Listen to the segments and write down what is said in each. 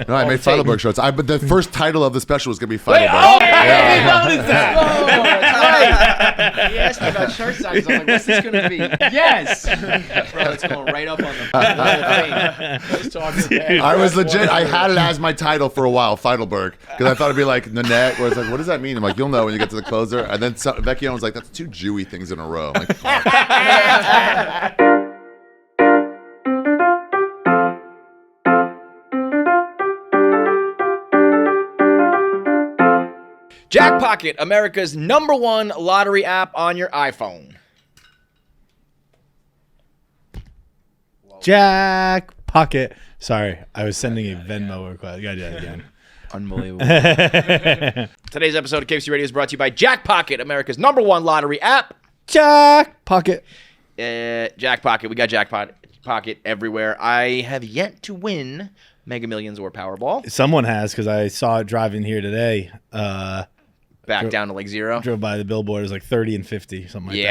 No, I made Feitelberg shirts. But the first title of the special was gonna be Feitelberg. How is that? Oh, that's right. He asked me about shirt sizes. I'm like, what's this going to be? Yes. Bro, it's going right up on the I was legit. I had it as my title for a while, Feitelberg, because I thought it'd be like Nanette, where it's like, what does that mean? I'm like, you'll know when you get to the closer. And then Vecchione was like, that's two Jewy things in a row. I'm like, fuck. Jackpocket, America's #1 lottery app on your iPhone. Jackpocket. Sorry, I was sending a Venmo request. You gotta do that again. Unbelievable. Today's episode of KFC Radio is brought to you by Jackpocket, America's #1 lottery app. Jackpocket. Jackpocket. We got Jackpocket everywhere. I have yet to win Mega Millions or Powerball. Someone has, because I saw it driving here today. Back down to like zero. Drove by the billboard. It was like 30 and 50, something like that.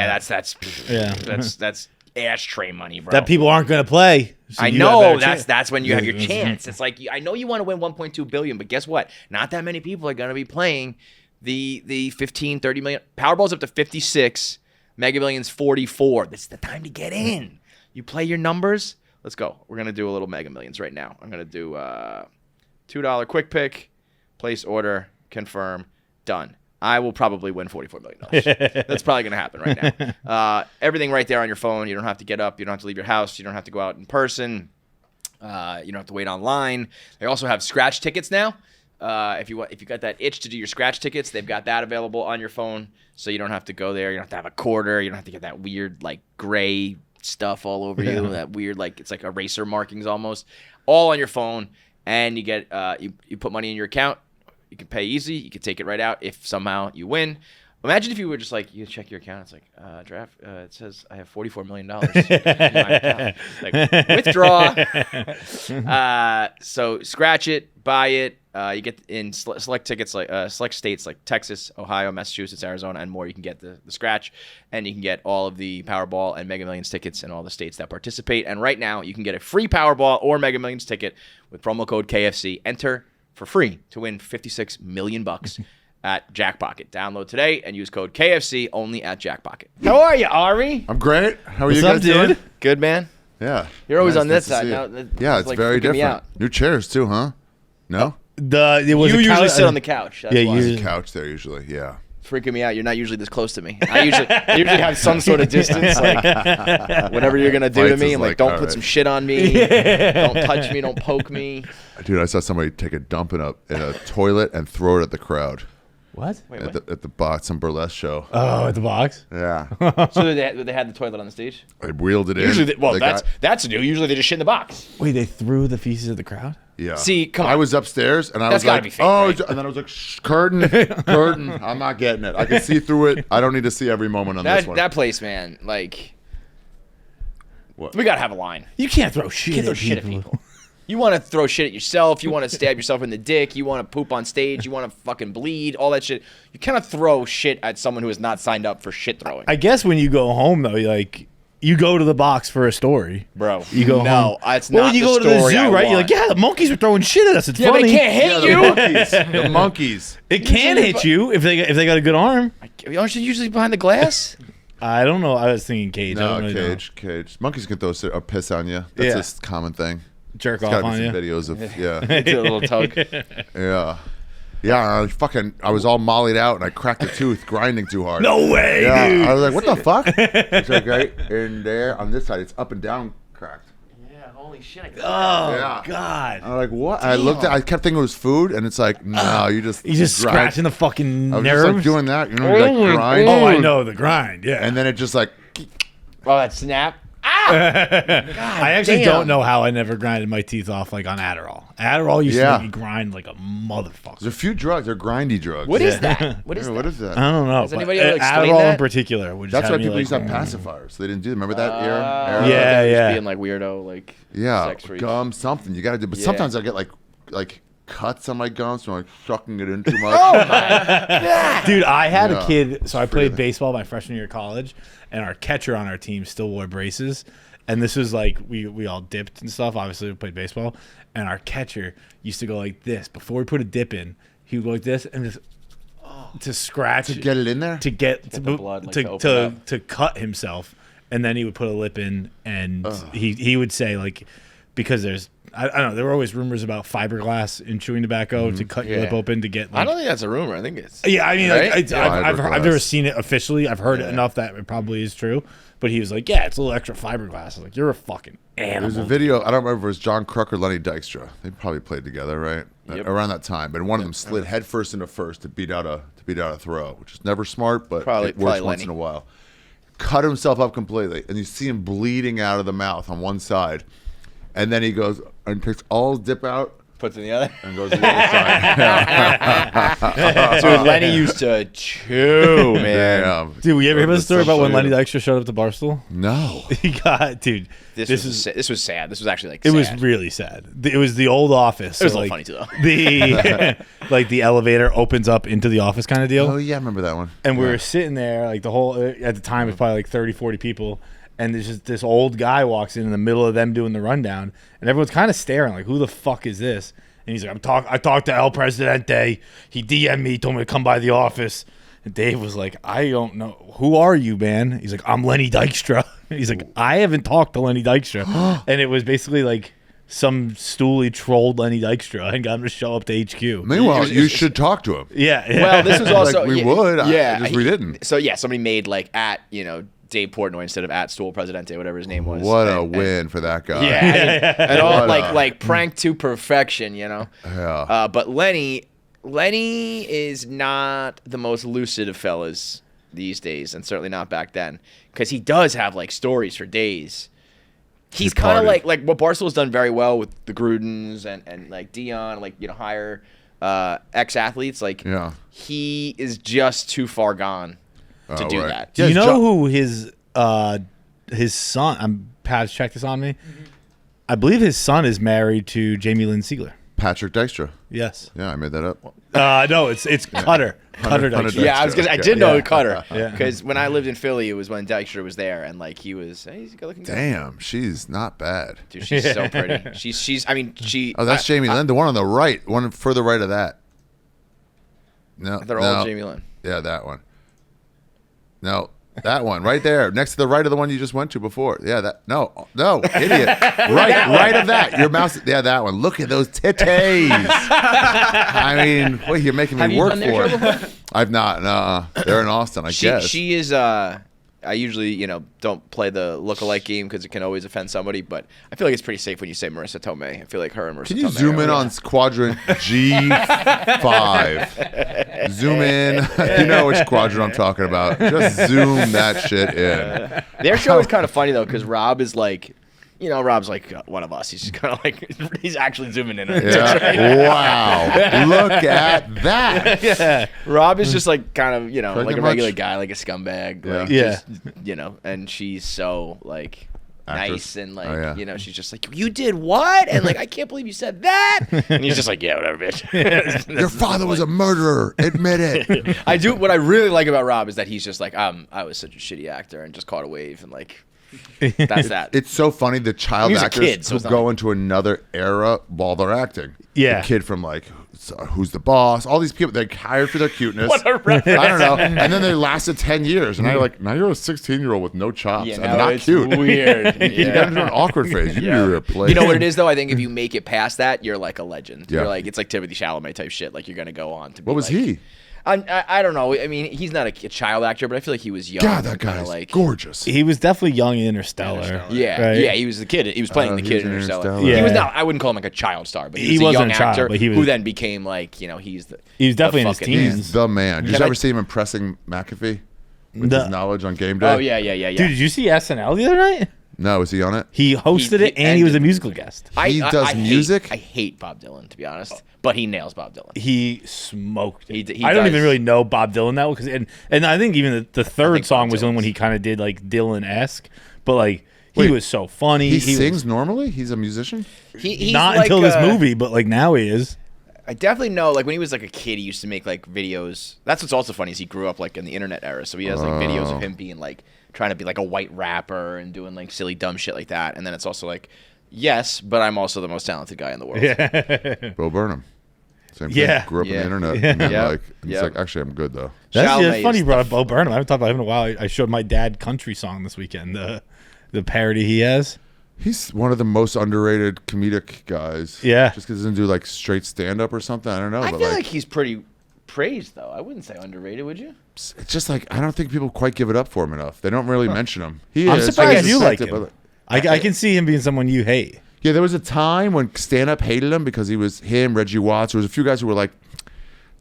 Yeah, that's ashtray money, bro. That people aren't going to play. So I know that's when you have your chance. It's like, I know you want to win 1.2 billion, but guess what? Not that many people are going to be playing the 15, 30 million. Powerball's up to 56, Mega Millions 44. This is the time to get in. You play your numbers. Let's go. We're going to do a little Mega Millions right now. I'm going to do $2 quick pick, place order, confirm, done. I will probably win $44 million. That's probably going to happen right now. Everything right there on your phone. You don't have to get up. You don't have to leave your house. You don't have to go out in person. You don't have to wait online. They also have scratch tickets now. If you got that itch to do your scratch tickets, they've got that available on your phone. So you don't have to go there. You don't have to have a quarter. You don't have to get that weird like gray stuff all over you. That weird like it's like eraser markings almost. All on your phone, and you get you put money in your account. You can pay easy. You can take it right out if somehow you win. Imagine if you were just like, you check your account. It's like, draft. It says I have $44 million in my account. Like, withdraw. So scratch it, buy it. You get in select tickets like select states like Texas, Ohio, Massachusetts, Arizona, and more. You can get the scratch, and you can get all of the Powerball and Mega Millions tickets in all the states that participate. And right now, you can get a free Powerball or Mega Millions ticket with promo code KFC. Enter for free to win $56 million at Jackpocket. Download today and use code KFC only at Jackpocket. How are you, Ari? I'm great. How are What's you guys up, dude? doing? Good, man. Yeah. You're always Nice, on nice this to see side. you. Now, Yeah, it's like very freaking me different. out. New chairs too, huh? No? It was You a usually couch- sit on the couch. That's Yeah, why. you- There's a couch there usually, yeah. Freaking me out. You're not usually this close to me. I usually have some sort of distance. Like, whatever you're going to do to Fights me, is I'm like, like, don't all put right. some shit on me. Don't touch me. Don't poke me. Dude, I saw somebody take a dump in a toilet and throw it at the crowd. What? Wait, At what? the box, some burlesque show. Oh, at the box? Yeah. So they had the toilet on the stage? I wheeled it in. Usually, The guy- that's new. Usually they just shit in the box. Wait, they threw the feces at the crowd? Yeah. See, come on. I was upstairs and I That's was gotta like, be fake, oh, right? and then I was like, shh, curtain. I'm not getting it. I can see through it. I don't need to see every moment on this one. That place, man, like, What? we got to have a line. You can't throw shit, You can't throw shit at people. You want to throw shit at yourself. You want to stab yourself in the dick. You want to poop on stage. You want to fucking bleed. All that shit. You cannot throw shit at someone who has not signed up for shit throwing. I guess when you go home, though, you go to the box for a story. Bro, You go home. no, it's Well, not when you the go to the story zoo, I right? You're want. like, yeah, the monkeys were throwing shit at us. It's Yeah, funny. they can't hit the you. monkeys. The monkeys. It can Usually- hit you if they got a good arm. Aren't you usually behind the glass? I don't know. I was thinking cage. I No, don't really know. cage. Monkeys can throw a piss on you. That's Yeah. just a common thing. Jerk There's off gotta be on some you. videos of, yeah. Do a little tug. Yeah. Yeah, I was all mollied out and I cracked a tooth grinding too hard. No way, Yeah, dude. I was like, what the fuck? It's like right in there on this side, it's up and down cracked. Yeah, holy shit. Oh, Yeah. God. I'm like, what? I kept thinking it was food, and it's like, no, you just He's just grind. scratching the fucking I was nerves. just like doing that, you know, you like grind. Oh, I know the grind. Yeah. And then it just like, Oh, that snap. I actually damn. don't know how I never grinded my teeth off like on Adderall. Adderall used Yeah. to make me grind like a motherfucker. there's a few drugs, they're grindy drugs. What is that? What is Yeah, that? what is that? I don't know. Has but anybody ever explained Adderall that? in particular. Would just That's have why me people like, used to have pacifiers. They didn't do that. Remember that era? Yeah, yeah. Being like weirdo, like Yeah, sex freak. gum, something. You got to do. But Yeah. sometimes I get like cuts on my gums from like sucking it in too much. Dude, I had Yeah. a kid. So I played Freaking- baseball my freshman year of college, and our catcher on our team still wore braces. And this was like we all dipped and stuff. Obviously, we played baseball, and our catcher used to go like this before we put a dip in. He would go like this and just to scratch To get it in there? to get the blood, like, to open to up. to cut himself, and then he would put a lip in, and he would say like because there's I don't know, there were always rumors about fiberglass in chewing tobacco to cut your lip open to get like, I don't think that's a rumor. I think it's yeah, I mean, right? like, I've Fiberglass. never seen it officially. I've heard it enough that it probably is true. But he was like, yeah, it's a little extra fiberglass. I was like, you're a fucking animal. There's a video. I don't remember if it was John Crook or Lenny Dykstra. They probably played together, right? Yep. Around that time. But one of them slid headfirst into first to beat out a throw, which is never smart, but Probably- it works probably once Lenny. in a while. Cut himself up completely, and you see him bleeding out of the mouth on one side, and then he goes and takes all his dip out puts in the other. and goes to the other side. Dude, Lenny used to chew, man. Damn. Dude, you ever hear the story about when Lenny Dykstra? Dykstra showed up to Barstool? No. He got, dude. This was sad. This was actually like It sad. was really sad. It was the old office. It was so, a like, little funny too, though. The like the elevator opens up into the office kind of deal. Oh yeah, I remember that one. And we were sitting there, like the whole, at the time, it was probably like 30, 40 people. And there's just this old guy walks in the middle of them doing the rundown. And everyone's kind of staring, like, who the fuck is this? And he's like, I talked to El Presidente. He DM'd me, told me to come by the office. And Dave was like, I don't know. Who are you, man? He's like, I'm Lenny Dykstra. He's like, I haven't talked to Lenny Dykstra. And it was basically like some stoolie trolled Lenny Dykstra and got him to show up to HQ. Meanwhile, you should talk to him. Yeah. Well, this was also Like, we would. Yeah, Just we didn't. So yeah, somebody made like at Dave Portnoy instead of at Stool Presidente, whatever his name was. What a win for that guy. Yeah, and all What a- like prank to perfection, you know. Yeah. But Lenny is not the most lucid of fellas these days, and certainly not back then, because he does have like stories for days. He's kind of partied. like what Barstool's done very well with the Grudens and like Dion, like higher ex-athletes. Like Yeah. he is just too far gone to Oh, do right. that. Yeah, Do you his know jo- who his son? Pat's checked this on me. I believe his son is married to Jamie Lynn Siegler. Patrick Dykstra. Yes. Yeah, I made that up. No, it's Cutter. Cutter Hunter Dykstra. Yeah, I Okay. did know Yeah. Cutter Yeah. because when I lived in Philly, it was when Dykstra was there, and like he's a good looking guy. Damn, she's not bad. Dude, she's so pretty. She's. I mean, she. Oh, that's Jamie Lynn. The one on the right, one further right of that. No, They're no. all Jamie Lynn. Yeah, that one. No, that one right there, next to the right of the one you just went to before. Yeah, that. No, idiot. right of that. Your mouse. Yeah, that one. Look at those titties. I mean, well, you're making me Have you work done their for show it. before? I've not. No, they're in Austin. I guess. She is. I usually, don't play the look-alike game because it can always offend somebody. But I feel like it's pretty safe when you say Marissa Tomei. I feel like her and Marissa. Can you Tomei zoom are- in on quadrant G5? Zoom in. You know which quadrant I'm talking about. Just zoom that shit in. Their show is kind of funny though because Rob is like, Rob's like one of us. He's just kind of like he's actually zooming in. On it. Yeah. Wow. Look at that. Yeah. Rob is just like kind of like Pretty a regular much. guy, like a scumbag. Yeah. Like, Yeah. just, and she's so like. Actress. Nice and like Oh, yeah. she's just like, you did what? And like, I can't believe you said that. And he's just like, yeah, whatever, bitch. Your father was a murderer. Admit it. I do. What I really like about Rob is that he's just like, I was such a shitty actor and just caught a wave and like, that's that. It's so funny the child He was a actors kid, so who it's not go like- into another era while they're acting. Yeah. The kid from like Who's the Boss? All these people they're hired for their cuteness. What a reference. I don't know. And then they lasted 10 years. And now you're a 16-year-old with no chops Yeah, and no, not it's cute. weird. You got into an awkward phase. You Yeah. need to replace. You know what it is though? I think if you make it past that, you're like a legend. Yeah. You're like it's like Timothee Chalamet type shit. Like you're gonna go on to. Be What was like, he? I don't know. I mean, he's not a child actor, but I feel like he was young. God, that and guy kinda is like gorgeous. He was definitely young in Interstellar. Yeah, right? yeah, he was the kid. He was playing Oh, the he kid was in in Interstellar. Interstellar. He was Yeah. not. I wouldn't call him like a child star, but He he was a wasn't young a child, actor but he was- who then became like he's the. He was definitely the in his fucking- teens. He's the man. Did you Can I- ever see him impressing McAfee with The- his knowledge on game day? Oh yeah. Dude, did you see SNL the other night? No, was he on it? He hosted He- it and he was a and- musical guest. He does music? I hate Bob Dylan to be honest, but he nails Bob Dylan. He smoked it. He I don't does. even really know Bob Dylan that well because and I think even the third think song Bob was the one when Dylan's- he kind of did like Dylan-esque, but like he Wait, was so funny. He was- sings normally? He's a musician? He's not like, until this movie, but like now he is. I definitely know, like, when he was like a kid, he used to make like videos. That's what's also funny is he grew up like in the internet era, so he has like videos of him being like trying to be like a white rapper and doing like silly dumb shit like that. And then it's also like, yes, but I'm also the most talented guy in the world. Yeah. Bo Burnham. Same Yeah. thing. Grew up in Yeah. the internet. And then, Yeah. like, it's Yeah. like, actually, I'm good, though. That's Chalamet funny is you brought up Bo Burnham. I haven't talked about him in a while. I showed my dad country song this weekend, the parody he has. He's one of the most underrated comedic guys. Yeah. Just because he doesn't do, like, straight stand-up or something. I don't know. I but feel like he's pretty praised though. I wouldn't say underrated, would you? it's just like, I don't think people quite give it up for him enough. They don't really mention him. I'm is. surprised I guess you like it's- him. I can see him being someone you hate. Yeah, there was a time when stand-up hated him because he was him, Reggie Watts. There was a few guys who were like,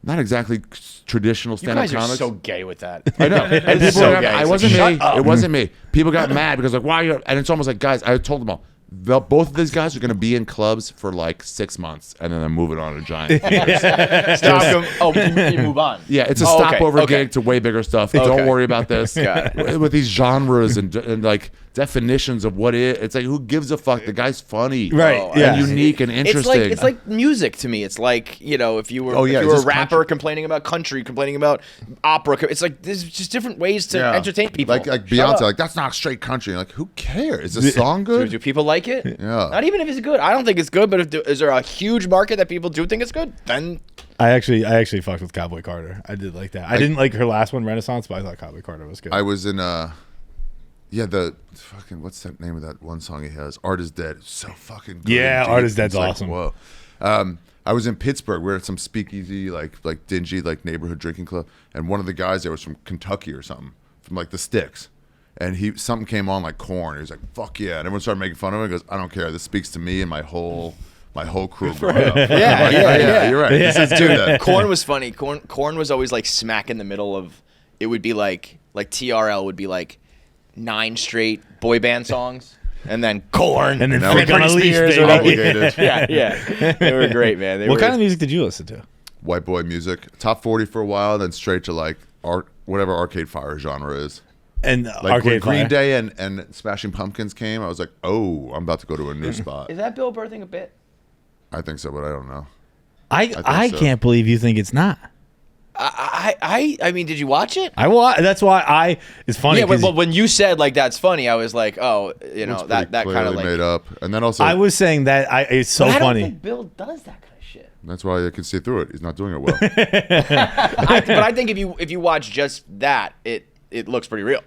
not exactly traditional You stand-up guys are comics. so gay with that. I know. And It's people so got, gay. I It's wasn't like, me. shut up. It wasn't me. People got mad because like, why are you? And it's almost like, guys, I told them all. Both of these guys are going to be in clubs for like 6 months, and then they're moving on to giant. Stop him. Oh, you move on. Yeah, it's a Oh, okay, stopover okay. gig to way bigger stuff. Okay. Don't worry about this. Got it. With these genres and like definitions of what it's like, who gives a fuck? The guy's funny, Right, Oh, yeah. and unique and interesting. It's like music to me. It's like, you know, if you were Oh, yeah, if you were a is this rapper country? complaining about country, complaining about opera, it's like there's just different ways to Yeah. entertain people. Like Shut Beyonce, up. like that's not straight country. Like who cares? Is the song do, good? do people like it? Yeah. Not even if it's good. I don't think it's good, but is there a huge market that people do think it's good? Then I actually fucked with Cowboy Carter. I did like that. I didn't like her last one, Renaissance, but I thought Cowboy Carter was good. I was in the fucking, what's that name of that one song he has? Art is Dead. It's so fucking good. Yeah, and deep. Art is Dead's It's like, awesome. Whoa. I was in Pittsburgh. We were at some speakeasy, like dingy, like neighborhood drinking club, and one of the guys there was from Kentucky or something, from like the Sticks. And something came on like Corn. He was like, "Fuck yeah!" And everyone started making fun of him. He goes, "I don't care. This speaks to me and my whole crew growing up." Yeah. You're right. This is too that. Corn was funny. Corn was always like smack in the middle of. It would be like TRL would be like 9 straight boy band songs, and then Corn, And then Now Freak we're on a gonna Leash, Spears baby. are obligated. yeah. They were great, man. They What were, kind of music did you listen to? White boy music, top 40 for a while, then straight to like whatever Arcade Fire genre is. And Like when Arcade Green Fire. Day and Smashing Pumpkins came, I was like, oh, I'm about to go to a new spot. Is that Bill Burr thing a bit? I think so, but I don't know. I so. can't believe you think it's not. I mean, did you watch it? That's why it's funny. Yeah, 'cause but when you said like that's funny, I was like, oh, you know It's that pretty kind of clearly like. made up, and then also I was saying that it's so But I don't funny. think Bill does that kind of shit. that's why I can see through it. He's not doing it well. But I think if you watch just that, it looks pretty real.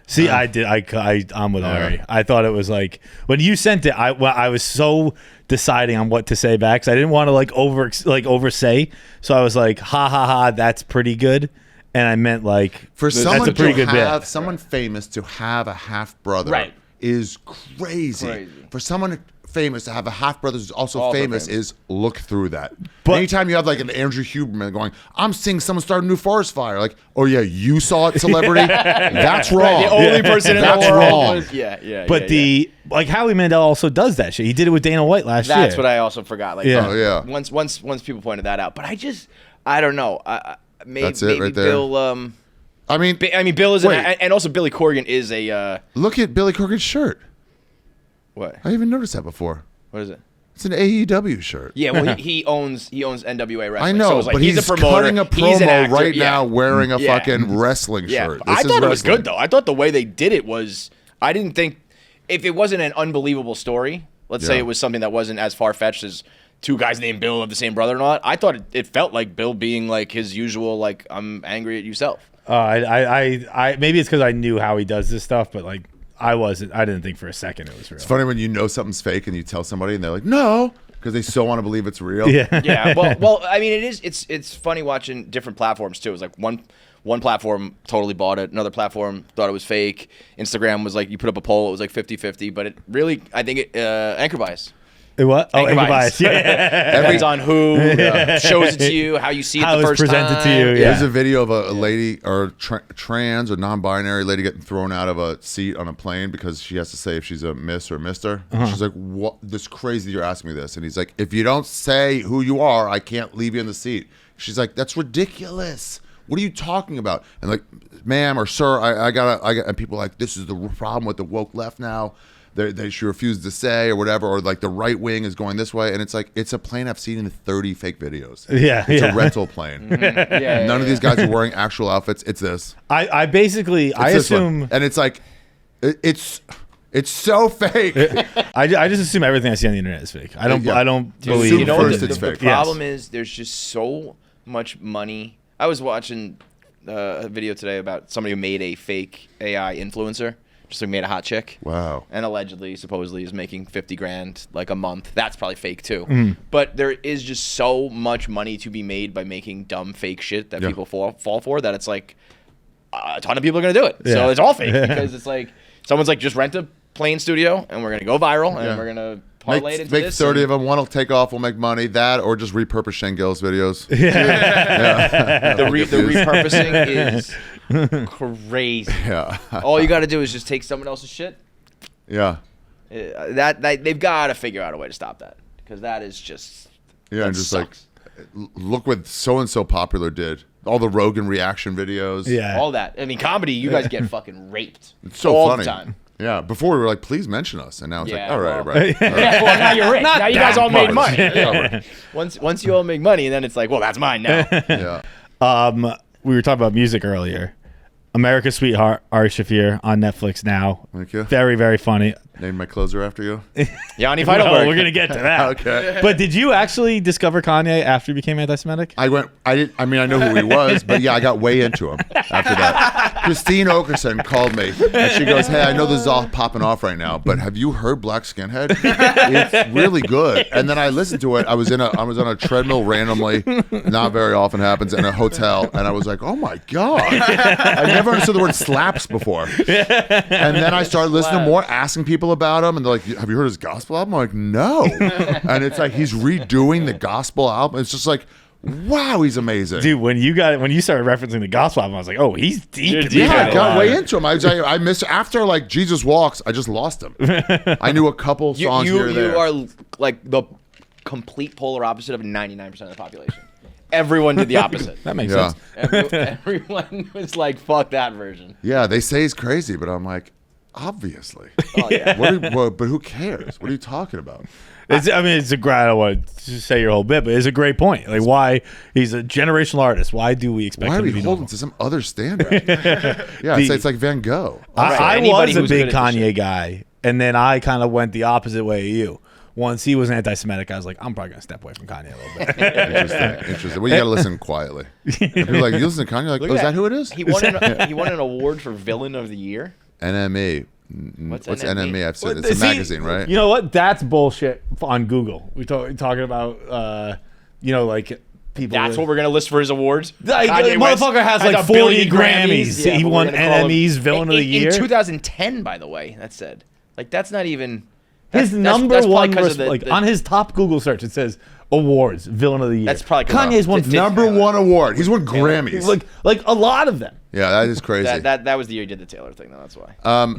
See, I'm with Ari. I thought it was like when you sent it. I was so deciding on what to say back because I didn't want to oversay. So I was like, ha ha ha, that's pretty good. And I meant like For that's someone a pretty to good have bit. someone famous to have a half brother Right. is crazy. For someone famous to have a half brother who's also famous is look through that. But- Anytime you have like an Andrew Huberman going, I'm seeing someone start a new forest fire, like, oh yeah, you saw it, celebrity. That's wrong. The only person in the That's world wrong. was yeah. But like Howie Mandel also does that shit. He did it with Dana White last year. That's what I also forgot. Like, Yeah. Oh, yeah. Once people pointed that out, but I don't know. Maybe, That's it maybe right there. Bill. I mean, Bill is, Wait. and also Billy Corgan is a look at Billy Corgan's shirt. what? I didn't even noticed that before. What is it? It's an AEW shirt. Yeah, well, he owns NWA wrestling. I know, so it's like but he's he's a promoter. cutting a he's an promo actor, right yeah. now wearing a Yeah. fucking wrestling Yeah, shirt. I This is thought it was wrestling. good though. I thought the way they did it was. I didn't think if it wasn't an unbelievable story. Let's say Yeah. it was something that wasn't as far fetched as two guys named Bill of the same brother or not. I thought it felt like Bill being like his usual like I'm angry at yourself. I maybe it's because I knew how he does this stuff, but like I didn't think for a second it was real. It's funny when you know something's fake and you tell somebody and they're like, no, because they so want to believe it's real. Yeah. Yeah, well, I mean, it's funny watching different platforms too. It's like one platform totally bought it, another platform thought it was fake. Instagram was like you put up a poll, it was like 50-50, but it really, I think it anchor bias. What? Oh, Anchor anchor bias. bias. Yeah. Depends on who shows it to you, how you see it How the it's first presented time. to you, There's yeah. a video of a lady or trans or non-binary lady getting thrown out of a seat on a plane because she has to say if she's a miss or mister. She's like, "What? This crazy? You're asking me this?" And he's like, "If you don't say who you are, I can't leave you in the seat." She's like, "That's ridiculous. What are you talking about?" And like, "Ma'am or sir, I got." And people are like, "This is the problem with the woke left now." she refused to say or whatever, or like the right wing is going this way, and it's like it's a plane I've seen in 30 fake videos. It's a rental plane. None of these guys are wearing actual outfits. It's this. I basically I assume, and it's like it's so fake. I just assume everything I see on the internet is fake. I don't believe. You know, First the it's fake. problem is there's just so much money. I was watching a video today about somebody who made a fake AI influencer. Just like made a hot chick. Wow. And allegedly, supposedly, is making 50 grand like a month. That's probably fake too. But there is just so much money to be made by making dumb fake shit that people fall for that it's like a ton of people are gonna do it. So it's all fake because it's like someone's like, just rent a plane studio and we're gonna go viral and we're gonna parlay it into make this. 30 of them. One will take off. We'll make money. That or just repurpose Shane Gill's videos. The repurposing is crazy. Yeah. All you got to do is just take someone else's shit. Yeah. That they've got to figure out a way to stop that because that is just Yeah, and just sucks. Like look what so and so popular did. All the Rogan reaction videos. Yeah. All that. I mean, comedy, you guys get fucking raped. It's so all funny. The time. Yeah. Before we were like, please mention us, and now it's like, all right, well, right. Yeah, well, now you're rich. Now you guys all made much. money. Once you all make money, then it's like, well, that's mine now. Yeah. We were talking about music earlier. America's Sweetheart, Ari Shaffir on Netflix now. Thank you. Very, very funny. Named my closer after you. Yanni Well, Feitelberg. we're gonna get to that. Okay. But did you actually discover Kanye after he became anti-Semitic? I mean, I know who he was, but yeah, I got way into him after that. Christine Okerson called me and she goes, "Hey, I know this is all popping off right now, but have you heard Black Skinhead? It's really good." And then I listened to it. I was on a treadmill randomly, not very often happens, in a hotel, and I was like, "Oh my god!" I never understood the word slaps before. And then I started listening more, asking people about him, and they're like, "Have you heard his gospel album?" I'm like, "No." And it's like he's redoing the gospel album. It's just like, wow, he's amazing. Dude, when you started referencing the gospel album, I was like, oh, he's deep. Yeah, I got way into him. I missed after like Jesus Walks. I just lost him. I knew a couple songs here and there. You are like the complete polar opposite of 99% of the population. Everyone did the opposite. That makes sense. Everyone was like, fuck that version. Yeah, they say he's crazy, but I'm like, obviously. Oh, yeah. But who cares? What are you talking about? It's a great. I don't want to say your whole bit, but it's a great point. Like, why he's a generational artist? Why do we expect Why are him we to be holding normal? to some other standard? Yeah, it's like Van Gogh. I Anybody was a who's big good at this Kanye shit. guy, and then I kind of went the opposite way of you. Once he was anti-Semitic, I was like, I'm probably gonna step away from Kanye a little bit. Interesting. Well, you gotta listen quietly. People are like, you listen to Kanye, like, oh, is that who it is? He won an award for Villain of the Year. NME. What's What's NME? NME? I've said it's a magazine, right? You know what? That's bullshit on Google. We're talking about, like people. That's what we're gonna list for his awards. Like, Kanye West motherfucker has like a 40 billion Grammys. Yeah, He but won we're gonna call him- NME's Villain of the Year. in 2010, by the way. That said, like that's not even. His That's number probably one, 'cause of on his top Google search, it says awards, Villain of the Year. That's probably 'cause Kanye's won Number one award. He's won Grammys. like a lot of them. Yeah, that is crazy. that was the year he did the Taylor thing, though. That's why.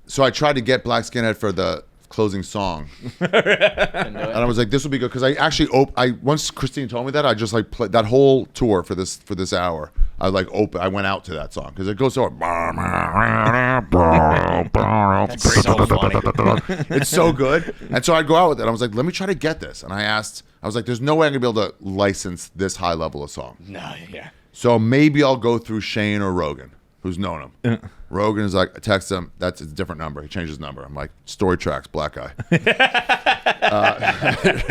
So I tried to get Black Skinhead for the closing song, and I was like, "This will be good," because I actually once Christine told me that, I just like played that whole tour for this hour. I I went out to that song because it goes so. That's so funny. It's so good, and so I'd go out with it. I was like, "Let me try to get this," and I was like, "There's no way I'm gonna be able to license this high level of song." No, yeah. So maybe I'll go through Shane or Rogan, who's known him. Rogan is like, I text him, that's a different number. He changed his number. I'm like, Story Tracks, black guy.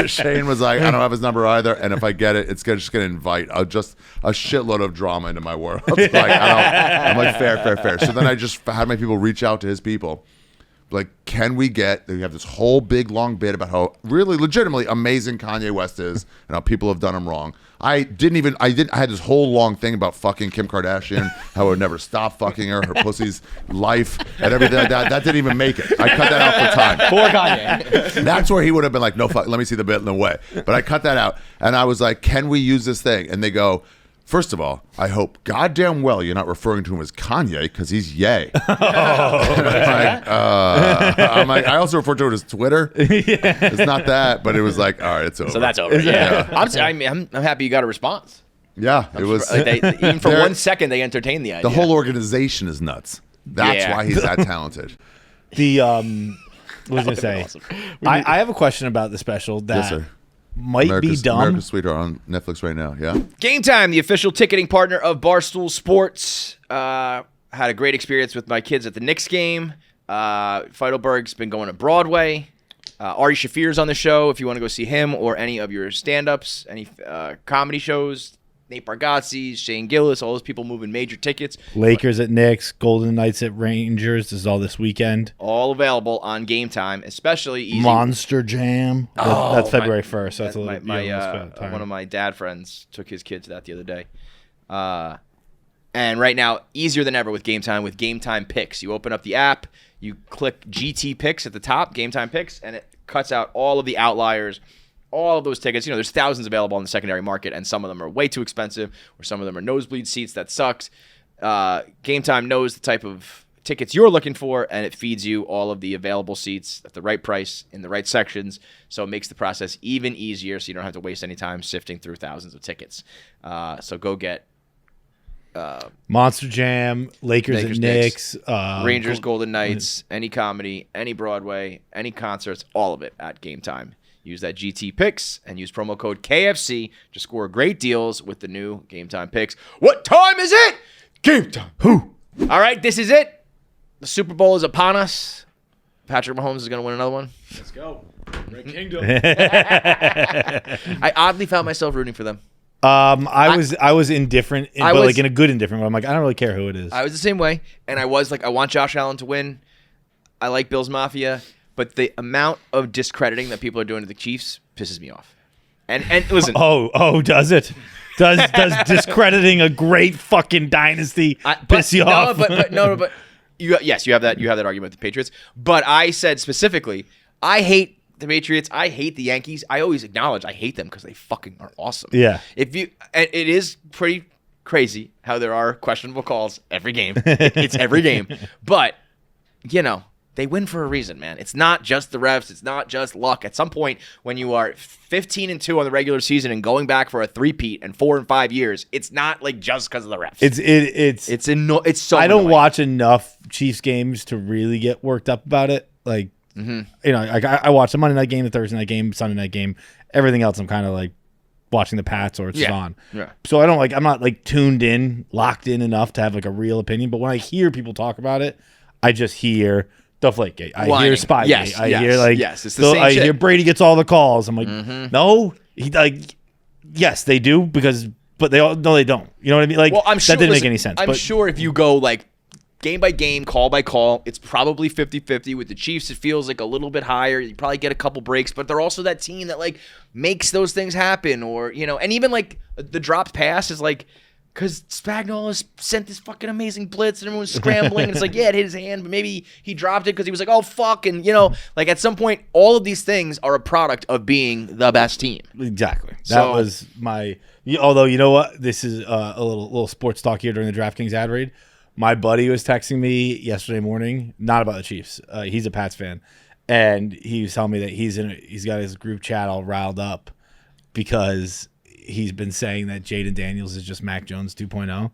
Shane was like, I don't have his number either, and if I get it, it's just going to invite a shitload of drama into my world. Like, I'm like, fair. So then I just had my people reach out to his people. Like, can we have this whole big long bit about how really legitimately amazing Kanye West is and how people have done him wrong. I had this whole long thing about fucking Kim Kardashian, how I would never stop fucking her pussy's life and everything like that. That didn't even make it. I cut that out for time. Poor Kanye. That's where he would have been like, no fuck, let me see the bit in the way. But I cut that out and I was like, can we use this thing? And they go, first of all, I hope goddamn well you're not referring to him as Kanye because he's Ye. I'm like, I also refer to it as Twitter. It's not that, but it was like, all right, it's over. So that's over. Yeah. I'm happy you got a response. Yeah, it was. Even for 1 second, they entertained the idea. The whole organization is nuts. That's why he's that talented. was gonna say. Awesome. I have a question about the special that Yes, sir. might be dumb. America's Sweetheart on Netflix right now. Yeah. Game Time, the official ticketing partner of Barstool Sports. Had a great experience with my kids at the Knicks game. Feitelberg's been going to Broadway. Ari Shaffir's on the show if you want to go see him or any of your stand-ups, any comedy shows. Nate Bargatze, Shane Gillis, all those people moving major tickets. Lakers at Knicks, Golden Knights at Rangers. This is all this weekend. All available on Game Time, especially easy. Monster Jam. That's February 1st. That's a little time. One of my dad friends took his kid to that the other day. And right now, easier than ever with Game Time Picks. You open up the app, you click GT Picks at the top, Game Time Picks, and it cuts out all of the outliers. All of those tickets, there's thousands available on the secondary market, and some of them are way too expensive, or some of them are nosebleed seats. That sucks. Game Time knows the type of tickets you're looking for, and it feeds you all of the available seats at the right price in the right sections, so it makes the process even easier, so you don't have to waste any time sifting through thousands of tickets. So go get Monster Jam, Lakers and Knicks, Rangers, Golden Knights, any comedy, any Broadway, any concerts, all of it at Game Time. Use that GT Picks and use promo code KFC to score great deals with the new Game Time Picks. What time is it? Game Time. Who? All right, this is it. The Super Bowl is upon us. Patrick Mahomes is going to win another one. Let's go. Red Kingdom. I oddly found myself rooting for them. I was indifferent, but like in a good indifferent way. I'm like, I don't really care who it is. I was the same way, and I was like, I want Josh Allen to win. I like Bills Mafia. But the amount of discrediting that people are doing to the Chiefs pisses me off. And listen. Does it? Does discrediting a great fucking dynasty piss you off? But you have that argument with the Patriots. But I said specifically, I hate the Patriots. I hate the Yankees. I always acknowledge I hate them because they fucking are awesome. Yeah. And it is pretty crazy how there are questionable calls every game. It's every game. But they win for a reason, man. It's not just the refs. It's not just luck. At some point, when you are 15-2 on the regular season and going back for a three-peat and 4 and 5 years, it's not like just because of the refs. It's so. I don't watch enough Chiefs games to really get worked up about it. Like, I watch the Monday night game, the Thursday night game, Sunday night game. Everything else, I'm kind of like watching the Pats or it's just on. Yeah. So I'm not like tuned in, locked in enough to have like a real opinion. But when I hear people talk about it, I just hear Deflategate. I hear Spygate. Yes, I hear like it's the same I shit. hear Brady gets all the calls. I'm like, no, yes, they do but they don't. You know what I mean? Like, well, I'm sure, that didn't make any sense. I'm sure if you go like game by game, call by call, it's probably 50-50. With the Chiefs, it feels like a little bit higher. You probably get a couple breaks, but they're also that team that like makes those things happen, or and even like the dropped pass is like. Because Spagnuolo has sent this fucking amazing blitz and everyone's scrambling. And it's like, yeah, it hit his hand, but maybe he dropped it because he was like, oh, fuck. And, like at some point, all of these things are a product of being the best team. Exactly. That was my – although, you know what? This is a little sports talk here during the DraftKings ad read. My buddy was texting me yesterday morning, not about the Chiefs. He's a Pats fan. And he was telling me that he's got his group chat all riled up because – he's been saying that Jaden Daniels is just Mac Jones 2.0.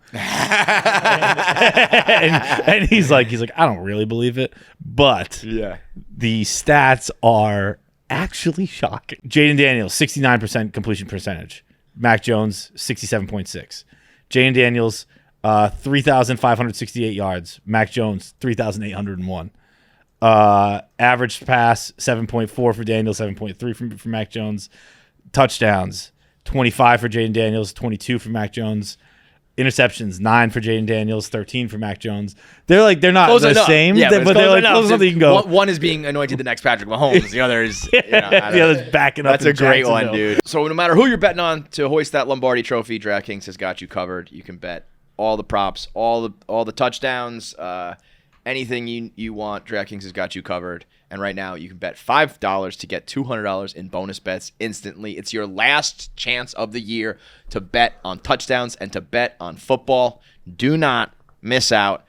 and he's like, I don't really believe it, but the stats are actually shocking. Jaden Daniels, 69% completion percentage. Mac Jones, 67.6. Jaden Daniels, 3,568 yards. Mac Jones, 3,801. Average pass, 7.4 for Daniels, 7.3 for Mac Jones. Touchdowns, 25 for Jaden Daniels, 22 for Mac Jones. Interceptions, 9 for Jaden Daniels, 13 for Mac Jones. They're not close the enough. same, yeah, but they're like close enough that you can go. One is being anointed the next Patrick Mahomes. The other is the other's backing up. That's a great one, dude. So no matter who you're betting on to hoist that Lombardi Trophy, DraftKings has got you covered. You can bet all the props, all the touchdowns, anything you want. DraftKings has got you covered. And right now, you can bet $5 to get $200 in bonus bets instantly. It's your last chance of the year to bet on touchdowns and to bet on football. Do not miss out.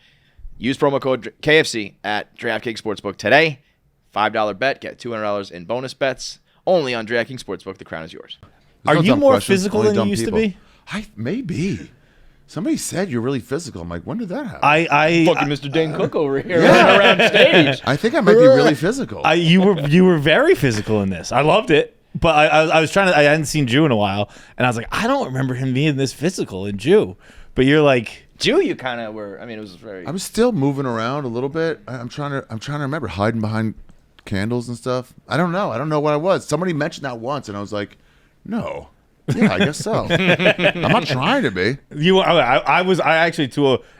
Use promo code KFC at DraftKings Sportsbook today. $5 bet, get $200 in bonus bets. Only on DraftKings Sportsbook. The crown is yours. Are you more physical than you used to be? Maybe. Somebody said you're really physical. I'm like, when did that happen? Fucking Mr. Dane Cook over here running around stage. I think I might be really physical. You were very physical in this. I loved it, but I was trying to. I hadn't seen Jew in a while, and I was like, I don't remember him being this physical in Jew. But you're like Jew. You kind of were. I mean, it was very. I was still moving around a little bit. I'm trying to remember hiding behind candles and stuff. I don't know what I was. Somebody mentioned that once, and I was like, no. Yeah, I guess so. I'm not trying to be. I actually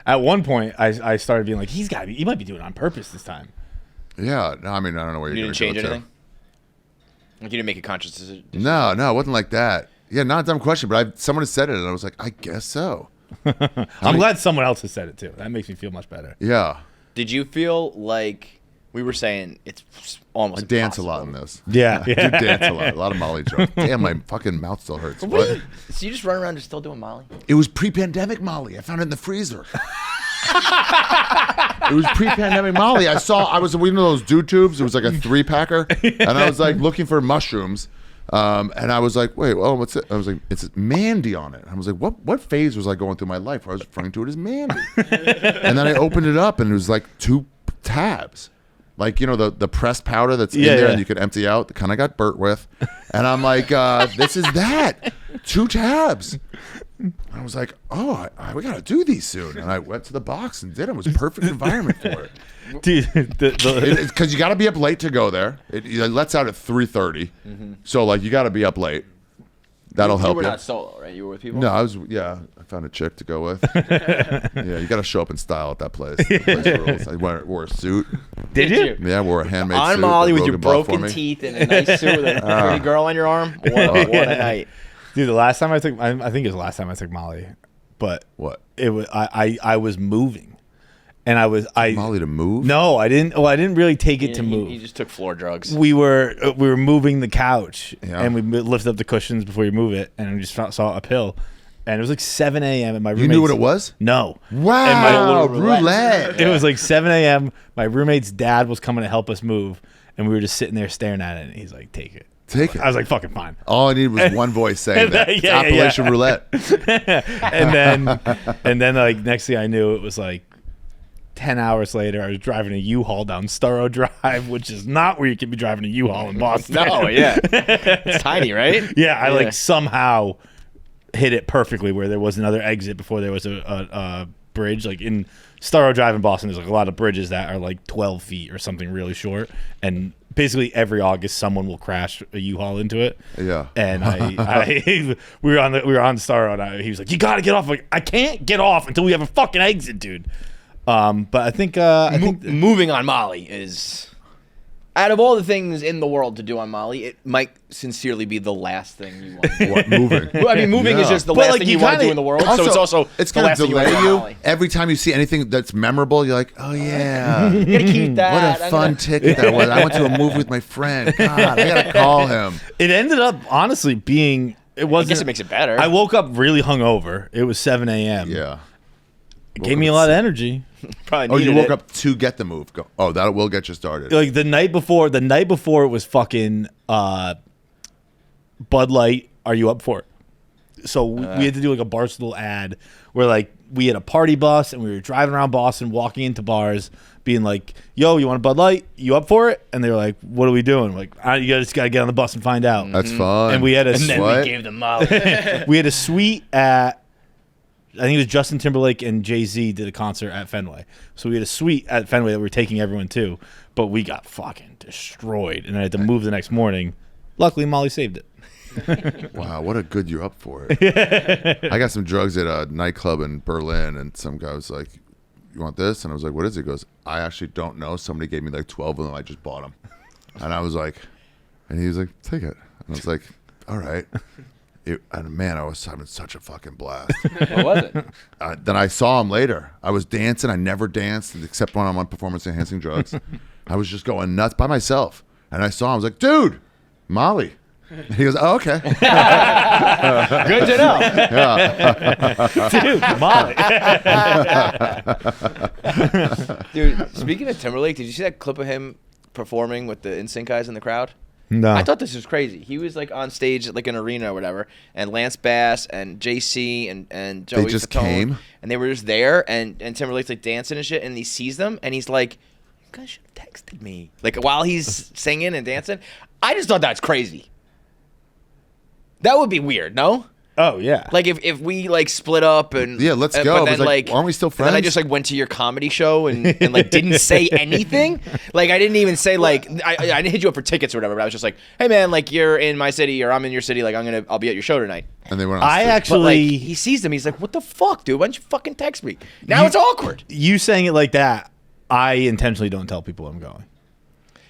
at one point I started being like, he might be doing it on purpose this time. Yeah, no, I mean, I don't know where you're going to change anything. Like you didn't make a conscious decision. No, it wasn't like that. Yeah, not a dumb question, but someone has said it, and I was like, I guess so. I'm glad someone else has said it too. That makes me feel much better. Yeah. Did you feel like we were saying it's almost I dance impossible. a lot in this. Yeah. I do dance a lot of Molly drugs. Damn, my fucking mouth still hurts. What? So you just run around just still doing Molly? It was pre-pandemic Molly. I found it in the freezer. It was pre-pandemic Molly. I was one of those dude tubes. It was like a 3-packer, and I was like looking for mushrooms. And I was like, wait, well, what's it? I was like, it's Mandy on it. I was like, what phase was I going through my life where I was referring to it as Mandy? And then I opened it up, and it was like 2 tabs. Like, you know, the pressed powder that's in there and you could empty out, the kind I got burnt with. And I'm like, this is that. 2 tabs. I was like, oh, we got to do these soon. And I went to the box and did it. It was a perfect environment for it. Dude, Because you got to be up late to go there. It lets out at 3:30. So, like, you got to be up late. That'll help you. You were not solo, right? You were with people? No, I found a chick to go with. Yeah, you got to show up in style at that place. The place rules. I wore a suit. Did you? Yeah, I wore a handmade on suit. Molly that with your Logan bought for broken me. teeth and a nice suit with a pretty girl on your arm. What a night. Dude, the last time I think it was the last time I took Molly, but What? it was I was moving, and Molly to move? No, I didn't. Well, I didn't really take it to move. You just took floor drugs. We were moving the couch, Yeah. and we lifted up the cushions before you move it, and we just saw a pill, and it was like 7 a.m. and my You knew what it was? No. Wow, And roulette. It was like 7 a.m. My roommate's dad was coming to help us move, and we were just sitting there staring at it, and he's like, "Take it." Take it. I was like, "Fucking fine." All I needed was one voice saying that. It's Yeah, Appalachian roulette. and then like next thing I knew, it was like 10 hours later, I was driving a U-Haul down Sturrow Drive, which is not where you can be driving a U-Haul in Boston. No, yeah. It's tiny, right? Yeah, I like somehow hit it perfectly where there was another exit before there was a bridge. Like in Sturrow Drive in Boston, there's like a lot of bridges that are like 12 feet or something really short. And basically every August, someone will crash a U-Haul into it. Yeah. And we were on Sturrow, and he was like, "You got to get off." I'm like, I can't get off until we have a fucking exit, dude. But I think moving on Molly is, out of all the things in the world to do on Molly, it might sincerely be the last thing you want to do. What, moving? Well, I mean, moving is just the But, last like, thing you you want to kinda- do in the world. So it's also it's the going last to thing you want delay to do on you. Molly. Every time you see anything that's memorable, you're like, oh, yeah. You gotta keep that. What a fun ticket that was. I went to a movie with my friend. God, I got to call him. it ended up honestly being, it I wasn't. guess it makes it better. I woke up really hungover. It was 7 a.m. Yeah. It gave me a lot of energy. Probably Oh, you needed woke it. up to get the move. Oh, that will get you started. Like the night before it was fucking Bud Light. Are you up for it? So we had to do like a Barstool ad where like we had a party bus and we were driving around Boston, walking into bars, being like, "Yo, you want a Bud Light? You up for it?" And they were like, "What are we doing?" We're like, you just gotta get on the bus and find out. That's fun. And we had a And then What? we gave them Molly. we had a suite at, I think it was Justin Timberlake and Jay-Z did a concert at Fenway. So we had a suite at Fenway that we were taking everyone to, but we got fucking destroyed, and I had to move the next morning. Luckily, Molly saved it. Wow, what a good you're up for it. I got some drugs at a nightclub in Berlin, and some guy was like, "You want this?" And I was like, "What is it?" He goes, "I actually don't know. Somebody gave me like 12 of them. I just bought them." And I was like, and he was like, "Take it." And I was like, "All right." And man, I was having such a fucking blast. What was it? Then I saw him later. I was dancing. I never danced except when I'm on performance-enhancing drugs. I was just going nuts by myself. And I saw him. I was like, "Dude, Molly." And he goes, "Oh, okay." Good to know. Dude, Molly. Dude, speaking of Timberlake, did you see that clip of him performing with the NSYNC guys in the crowd? No. I thought this was crazy. He was like on stage at like an arena or whatever, and Lance Bass and JC and Joey just Fatone, came? and they were just there, and Timberlake's like dancing and shit, and he sees them, and he's like, "You guys should have texted me." Like while he's singing and dancing, I just thought that's crazy. That would be weird, no? Oh yeah. Like if we like split up and Yeah, let's but go. then, But, like, aren't we still and then I friends? just like went to your comedy show and like didn't say anything. Like I didn't even say like I didn't hit you up for tickets or whatever. But I was just like, hey man, like you're in my city or I'm in your city. Like I'll be at your show tonight. And they went on I stage. But actually like he sees them, he's like, what the fuck, dude? Why don't you fucking text me? Now it's awkward. you saying it like that, I intentionally don't tell people I'm going.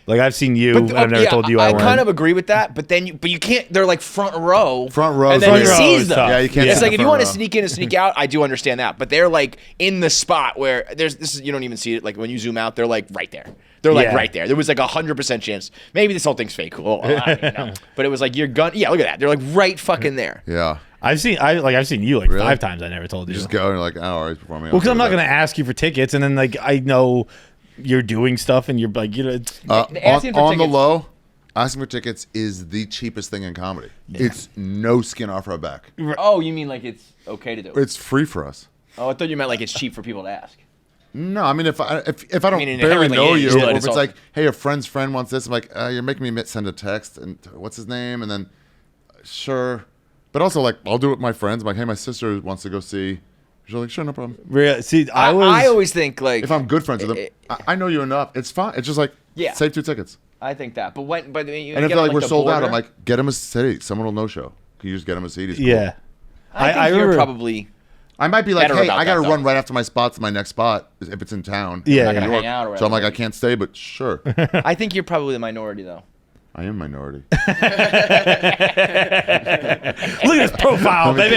Like I've seen you, and I've never told you I went. kind of agree with that, but then you can't. They're like front row, Front row and is then he weird. sees is them. tough. Yeah, you can't It's sit like in if you front want to row. sneak in and sneak out, I do understand that. But they're like in the spot where you don't even see it. Like when you zoom out, they're like right there. They're like Yeah. right there. There was like 100% chance. Maybe this whole thing's fake. Well, I don't know. But it was like yeah, look at that. They're like right fucking there. Yeah. I've seen you like Really? 5 times. I never told you. You just go and you're like, oh, Ari's performing. Well, because I'm not gonna ask you for tickets, and then like I know you're doing stuff, and you're like It's, Asking for on the tickets- low, asking for tickets is the cheapest thing in comedy. It's no skin off our back. Oh, you mean like it's okay to do it? It's free for us. Oh, I thought you meant like it's cheap for people to ask. No, I mean if I don't mean, barely inherently know it you, is, or but if it's it's all- like, hey, a friend's friend wants this, I'm like, you're making me send a text, and what's his name, and then sure, but also like I'll do it with my friends. I'm like, hey, my sister wants to go see. She's like, sure, no problem. see, I always think like If I'm good friends with them, I know you enough. It's fine. It's just like, Yeah. save 2 tickets. I think that, but when you And if get they're like, on, we're the sold out, border, I'm like, get him a seat. Someone will no show. Can you just get him a seat? He's cool. yeah. I think I you're remember- probably I might be like, better hey, about I got to that, run though. right after my spot to my next spot if it's in town. Yeah, in yeah. New Hang York. out or So I'm like, I whatever. can't stay, but sure. I think you're probably the minority though. I am minority. Look at his profile, baby.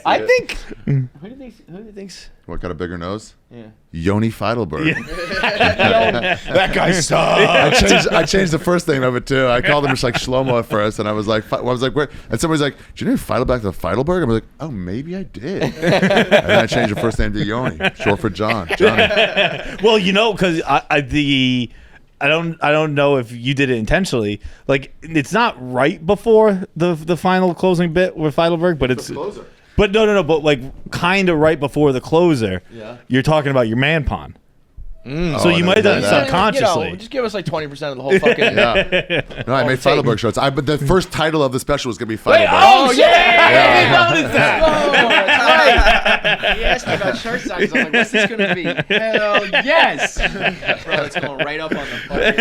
I think. Who do you think's? What, got a bigger nose? Yeah. Yoni Feitelberg. That guy sucks. I changed the first name of it too. I called him just like Shlomo at first, and I was like, where? And somebody's like, did you name Feitelberg to Feitelberg? I'm like, oh, maybe I did. And then I changed the first name to Yoni, short for John. Johnny. Well, because I don't know if you did it intentionally. Like it's not right before the final closing bit with Feitelberg, but it's closer. But no, but like kind of right before the closer. Yeah. You're talking about your man pawn. So Oh, you I might have done it never did that. subconsciously. Just give us like 20% of the whole fucking. Yeah. No, I made take. Feitelberg shirts. But the first title of the special was gonna be Feitelberg. Oh shit! Yeah. Oh, that's right. He asked me about shirt sizes. I was like, "What's this gonna be?" Hell yes, bro. It's going right up on the fucking.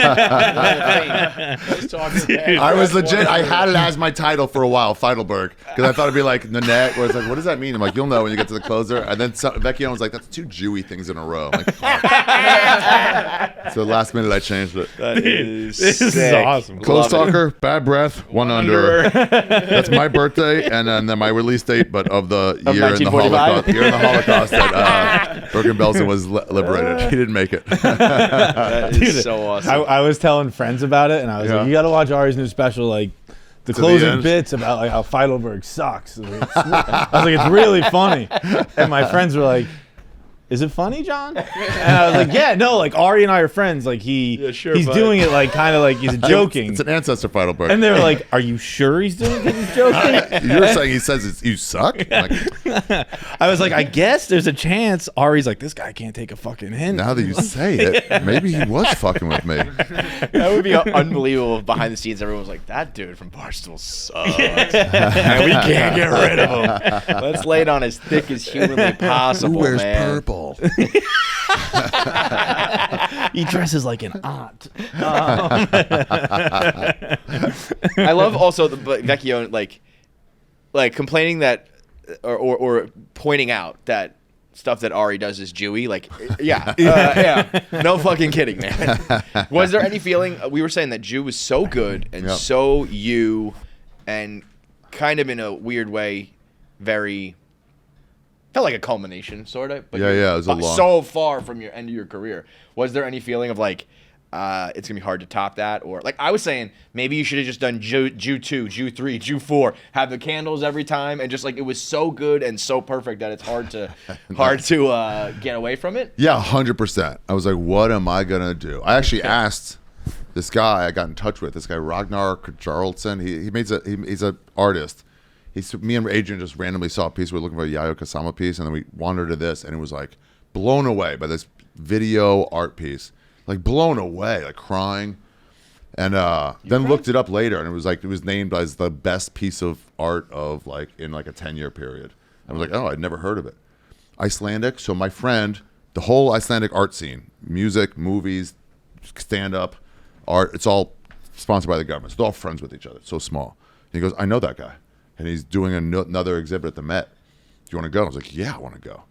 I was legit. I had it as my title for a while, Feitelberg, because I thought it'd be like Nanette, where it's like, what does that mean? I'm like, you'll know when you get to the closer. And then Vecchione was like, that's 2 Jewy things in a row. I'm like, fuck. So last minute I changed it. This is awesome. Close talker, bad breath, 1 under. That's my birthday, and then my release date, but of the year in the 1945? Holocaust. Year in the Holocaust that Bergen-Belsen was liberated. He didn't make it. That is so awesome. I was telling friends about it, and I was Yeah. like, "You got to watch Ari's new special, like the the closing end. bits about like how Feitelberg sucks." I was like, "It's really funny," and my friends were like, "Is it funny, John?" And I was like, "Yeah, no, like Ari and I are friends. Like he's bud. doing it like kind of like he's joking." It's an ancestor Feitelberg. And they were like, "Are you sure he's doing it 'cause he's joking?" You're saying he says you suck? I'm like, I was like, "I guess there's a chance." Ari's like, "This guy can't take a fucking hint." now that you say it, maybe he was fucking with me. That would be unbelievable if behind the scenes. Everyone was like, "That dude from Barstool sucks. And we can't get rid of him. Let's lay it on as thick as humanly possible, Who wears man." purple? He dresses like an aunt. I love also the Vecchione like complaining that or pointing out that stuff that Ari does is Jewy. Like, yeah, no fucking kidding, man. Was there any feeling we were saying that Jew was so good and Yep. so you, and kind of in a weird way, very felt like a culmination, sort of. But Yeah, you're yeah, it was a long- so far from your end of your career. Was there any feeling of like? It's gonna be hard to top that, or like I was saying, maybe you should have just done Jew 2, Jew 3, Jew 4, have the candles every time, and just like it was so good and so perfect that it's hard to get away from it. Yeah, 100%. I was like, what am I gonna do? I actually asked this guy I got in touch with. This guy Ragnar Jarlson. He's an artist. Me and Adrian just randomly saw a piece. We were looking for a Yayoi Kusama piece, and then we wandered to this, and it was like blown away by this video art piece. Like blown away, like crying. And then looked it up later, and it was named as the best piece of art of like in like a 10-year period. I was like, oh, I'd never heard of it. Icelandic. So my friend, the whole Icelandic art scene, music, movies, stand-up, art, it's all sponsored by the government. So they're all friends with each other. It's so small. And he goes, I know that guy. And he's doing another exhibit at the Met. Do you want to go? I was like, yeah, I want to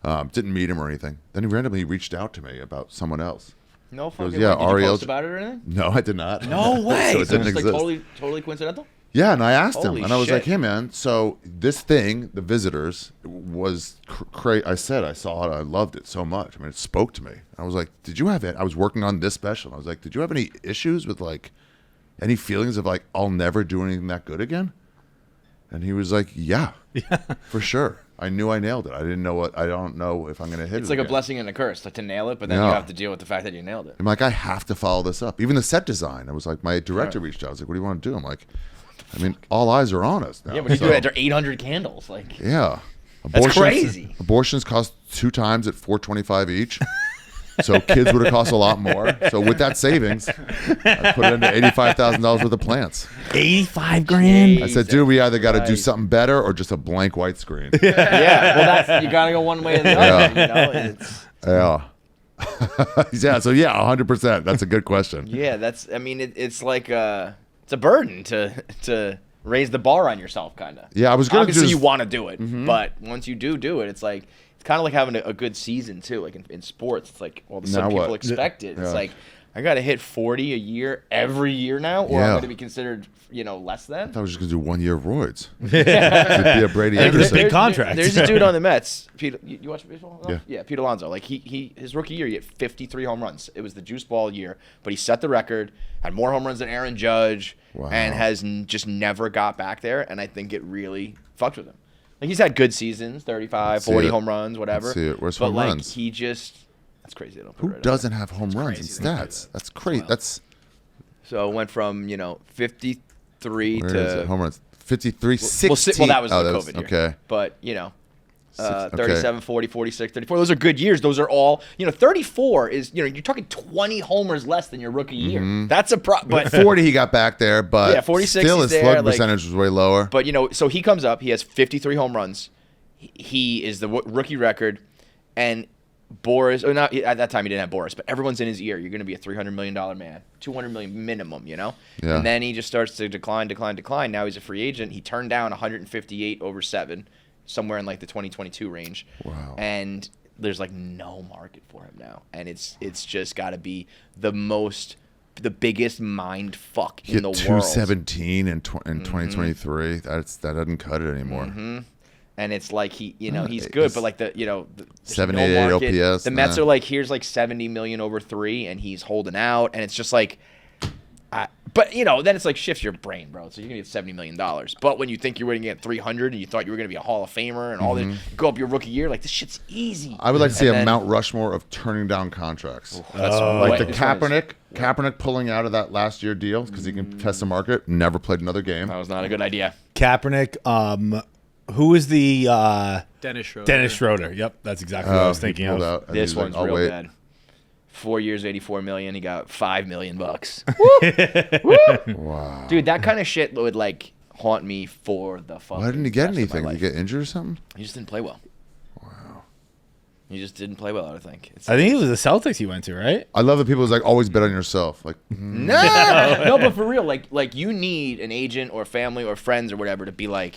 go. Didn't meet him or anything. Then he randomly reached out to me about someone else. No fucking Goes, yeah, way. Did you Ari post about it or anything? No, I did not. No way. So it didn't just exist. like totally coincidental? Yeah, and I asked Holy him, and I was shit. like, hey, man, so this thing, The Visitors, was crazy. I said I saw it. I loved it so much. I mean, it spoke to me. I was like, did you have it? I was working on this special. I was like, did you have any issues with, like, any feelings of, like, I'll never do anything that good again? And he was like, yeah, for sure. I knew I nailed it. I don't know if I'm going to hit it. It's like a again. blessing and a curse, like to nail it, but then Yeah. you have to deal with the fact that you nailed it. I'm like, I have to follow this up. Even the set design. I was like, my director reached out. I was like, what do you want to do? I'm like, I mean, all eyes are on us now. Yeah, when you do that, there are 800 candles. Like, Yeah. That's crazy. Abortions cost 2 times at $4.25 each. So kids would have cost a lot more. So with that savings, I put it into $85,000 worth of plants. 85 grand. I said, dude, we either got to do something better or just a blank white screen. yeah, well, you gotta go one way or the other. You know, it's, Yeah. So yeah, 100%. That's a good question. yeah, that's. I mean, it's like it's a burden to raise the bar on yourself, kind of. Yeah, I was going to Obviously, just... you want to do it, but once you do it, it's like it's kind of like having a good season too. Like in sports, it's like, well, some Now people what? expect it. It's Yeah. like I got to hit 40 a year every year now, or I'm going to be considered, less than. I was just going to do 1 year of roids. To be a Brady There's Anderson. big contract. There's a dude on the Mets. Pete, you watch baseball? Yeah. Yeah, Pete Alonso. Like his rookie year, he hit 53 home runs. It was the juice ball year, but he set the record, had more home runs than Aaron Judge, Wow. and has just never got back there. And I think it really fucked with him. Like he's had good seasons, 35, 40 home runs, whatever. Let's see it. Where's but home like runs? he just, that's crazy. I don't put Who it right doesn't have home runs crazy and to do stats? That's crazy. That's... So it went from 53 Where is to it? Home runs. 53, 16. Well, that was the Oh, COVID year. Okay. But, Okay. 37, 40, 46, 34. Those are good years. Those are all, 34 is, you're talking 20 homers less than your rookie year. That's a but 40 he got back there, but Yeah, 46 still he's his there, slug like- percentage was way lower. But, so he comes up, he has 53 home runs. He is the rookie record. And Boris, or not at that time he didn't have Boris, but everyone's in his ear. You're going to be a $300 million man, $200 million minimum, Yeah. And then he just starts to decline. Now he's a free agent. He turned down 158 over 7, somewhere in like the 2022 range. Wow. And there's like no market for him now, and it's just got to be the biggest mind fuck He in hit the world. 217 in 2023. That doesn't cut it anymore. And it's like he's good, but like the 788 no market. OPS, The Mets nah. are like, here's like 70 million over 3, and he's holding out, and it's just like, but then it's like shifts your brain, bro. So you're gonna get $70 million, but when you think you're gonna get 300, and you thought you were gonna be a Hall of Famer, and all this, go up your rookie year, like this shit's easy. I would like to see And a then- Mount Rushmore of turning down contracts. That's Like the which one is- Kaepernick pulling out of that last year deal because he can test the market. Never played another game. That was not a good idea. Kaepernick. Who is the Dennis Schroeder. Dennis Schroeder? Yep, that's exactly what I was He thinking pulled of. out, and This he's like, one's "I'll real wait." bad. 4 years, $84 million. He got $5 million. Wow. Dude, that kind of shit would like haunt me for the fucking Why didn't he get rest of my anything? Did he life. get injured or something? He just didn't play well. Wow. He just didn't play well, I think. I think it was the Celtics he went to, right? I love that people was like always bet on yourself. Like No, but for real, like you need an agent or family or friends or whatever to be like,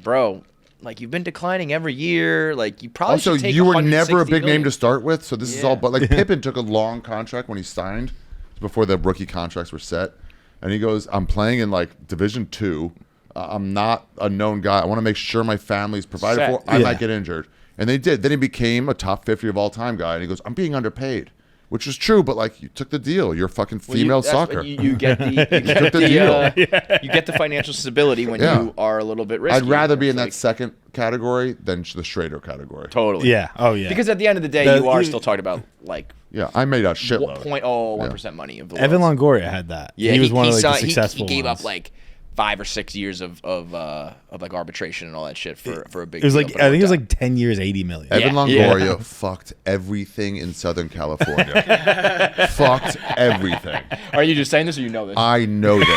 bro, like you've been declining every year. Like you probably also, should take you were never a 160 big name million. to start with, so this is Yeah. all. But like Pippen took a long contract when he signed, before the rookie contracts were set, and he goes, "I'm playing in like Division II. I'm not a known guy. I want to make sure my family's provided Set. for. I Yeah. might get injured." And they did. Then he became a top 50 of all time guy, and he goes, "I'm being underpaid." which is true, but like you took the deal. You're fucking female soccer. You get the you get the financial stability when you are a little bit risky. I'd rather be in that second category than the straighter category. Totally. Yeah. Oh yeah. Because at the end of the day, you are still talking about like I made a shitload. 0.01% money of the Evan world. Longoria had that. Yeah, he was one of like, the successful He gave ones. up like 5 or 6 years of like arbitration and all that shit for a big. It was deal, like but I think it was worked like 10 years, 80 million. Evan Yeah. Longoria fucked everything in Southern California. Fucked everything. out. Are you just saying this or you know this? I know this.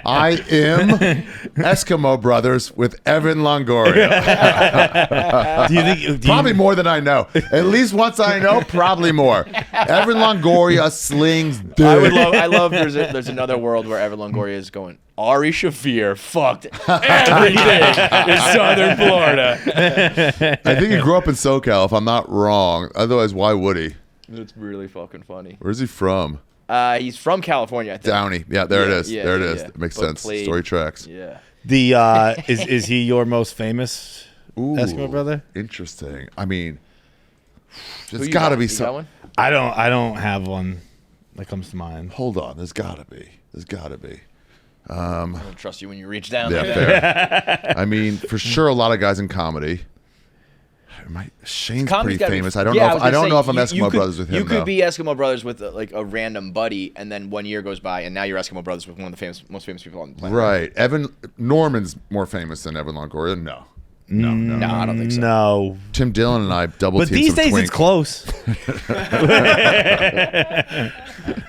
I am Eskimo Brothers with Evan Longoria. Do you think? Probably more than I know. At least once I know, probably more. Evan Longoria slings dick. I love. There's another world where Evan Longoria is going. Ari Shaffir fucked everything in Southern Florida. I think he grew up in SoCal, if I'm not wrong. Otherwise, why would he? That's really fucking funny. Where's he from? He's from California, I think. Downey. Yeah, there it is. Yeah, there it yeah, is. yeah. It makes But sense. played- Story tracks. Yeah. The is he your most famous Eskimo brother? Interesting. I mean, Who there's you got to got? be You got some. one? I don't have one that comes to mind. Hold on. There's got to be. There's got to be. I don't trust you when you reach down Yeah, there. fair. I mean, for sure, a lot of guys in comedy. Shane's Comedy's pretty gotta be- famous. I don't Yeah, know. was I gonna don't say, know if I'm you Eskimo could- Brothers with him. You could though. be Eskimo Brothers with like a random buddy, and then 1 year goes by, and now you're Eskimo Brothers with one of the most famous people on the planet. Right. Evan Norman's more famous than Evan Longoria. No. No. No, I don't think so. No. Tim Dillon and I double But teamed these some days twink. it's close.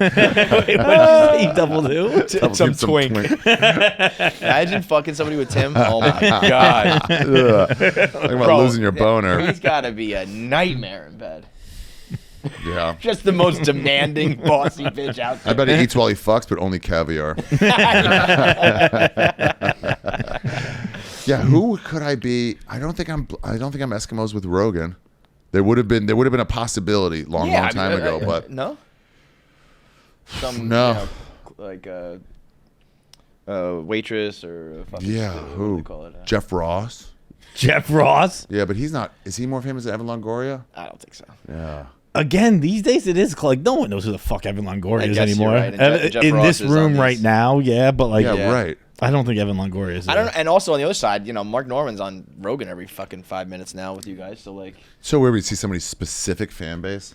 Wait, what did you say? You double do? Double teamed some twink. Imagine fucking somebody with Tim. Oh my god, Ugh. Talking about losing your boner. He's got to be a nightmare in bed. Yeah. Just the most demanding, bossy bitch out I there. bet he eats while he fucks, but only caviar. Yeah, who could I be? I don't think I'm Eskimos with Rogan. There would have been a possibility long time ago, but no. Some No. like a waitress or a fucking yeah, what do who? they call it? Jeff Ross. Jeff Ross? Yeah, but he's not. Is he more famous than Evan Longoria? I don't think so. Yeah. Again, these days it is like no one knows who the fuck Evan Longoria I is guess you're anymore. right, and Jeff In Ross this is on room these- right now, yeah, but like Yeah, right. I don't think Evan Longoria is. I don't know. And also on the other side, Mark Norman's on Rogan every fucking 5 minutes now with you guys. So like, So where we see somebody's specific fan base,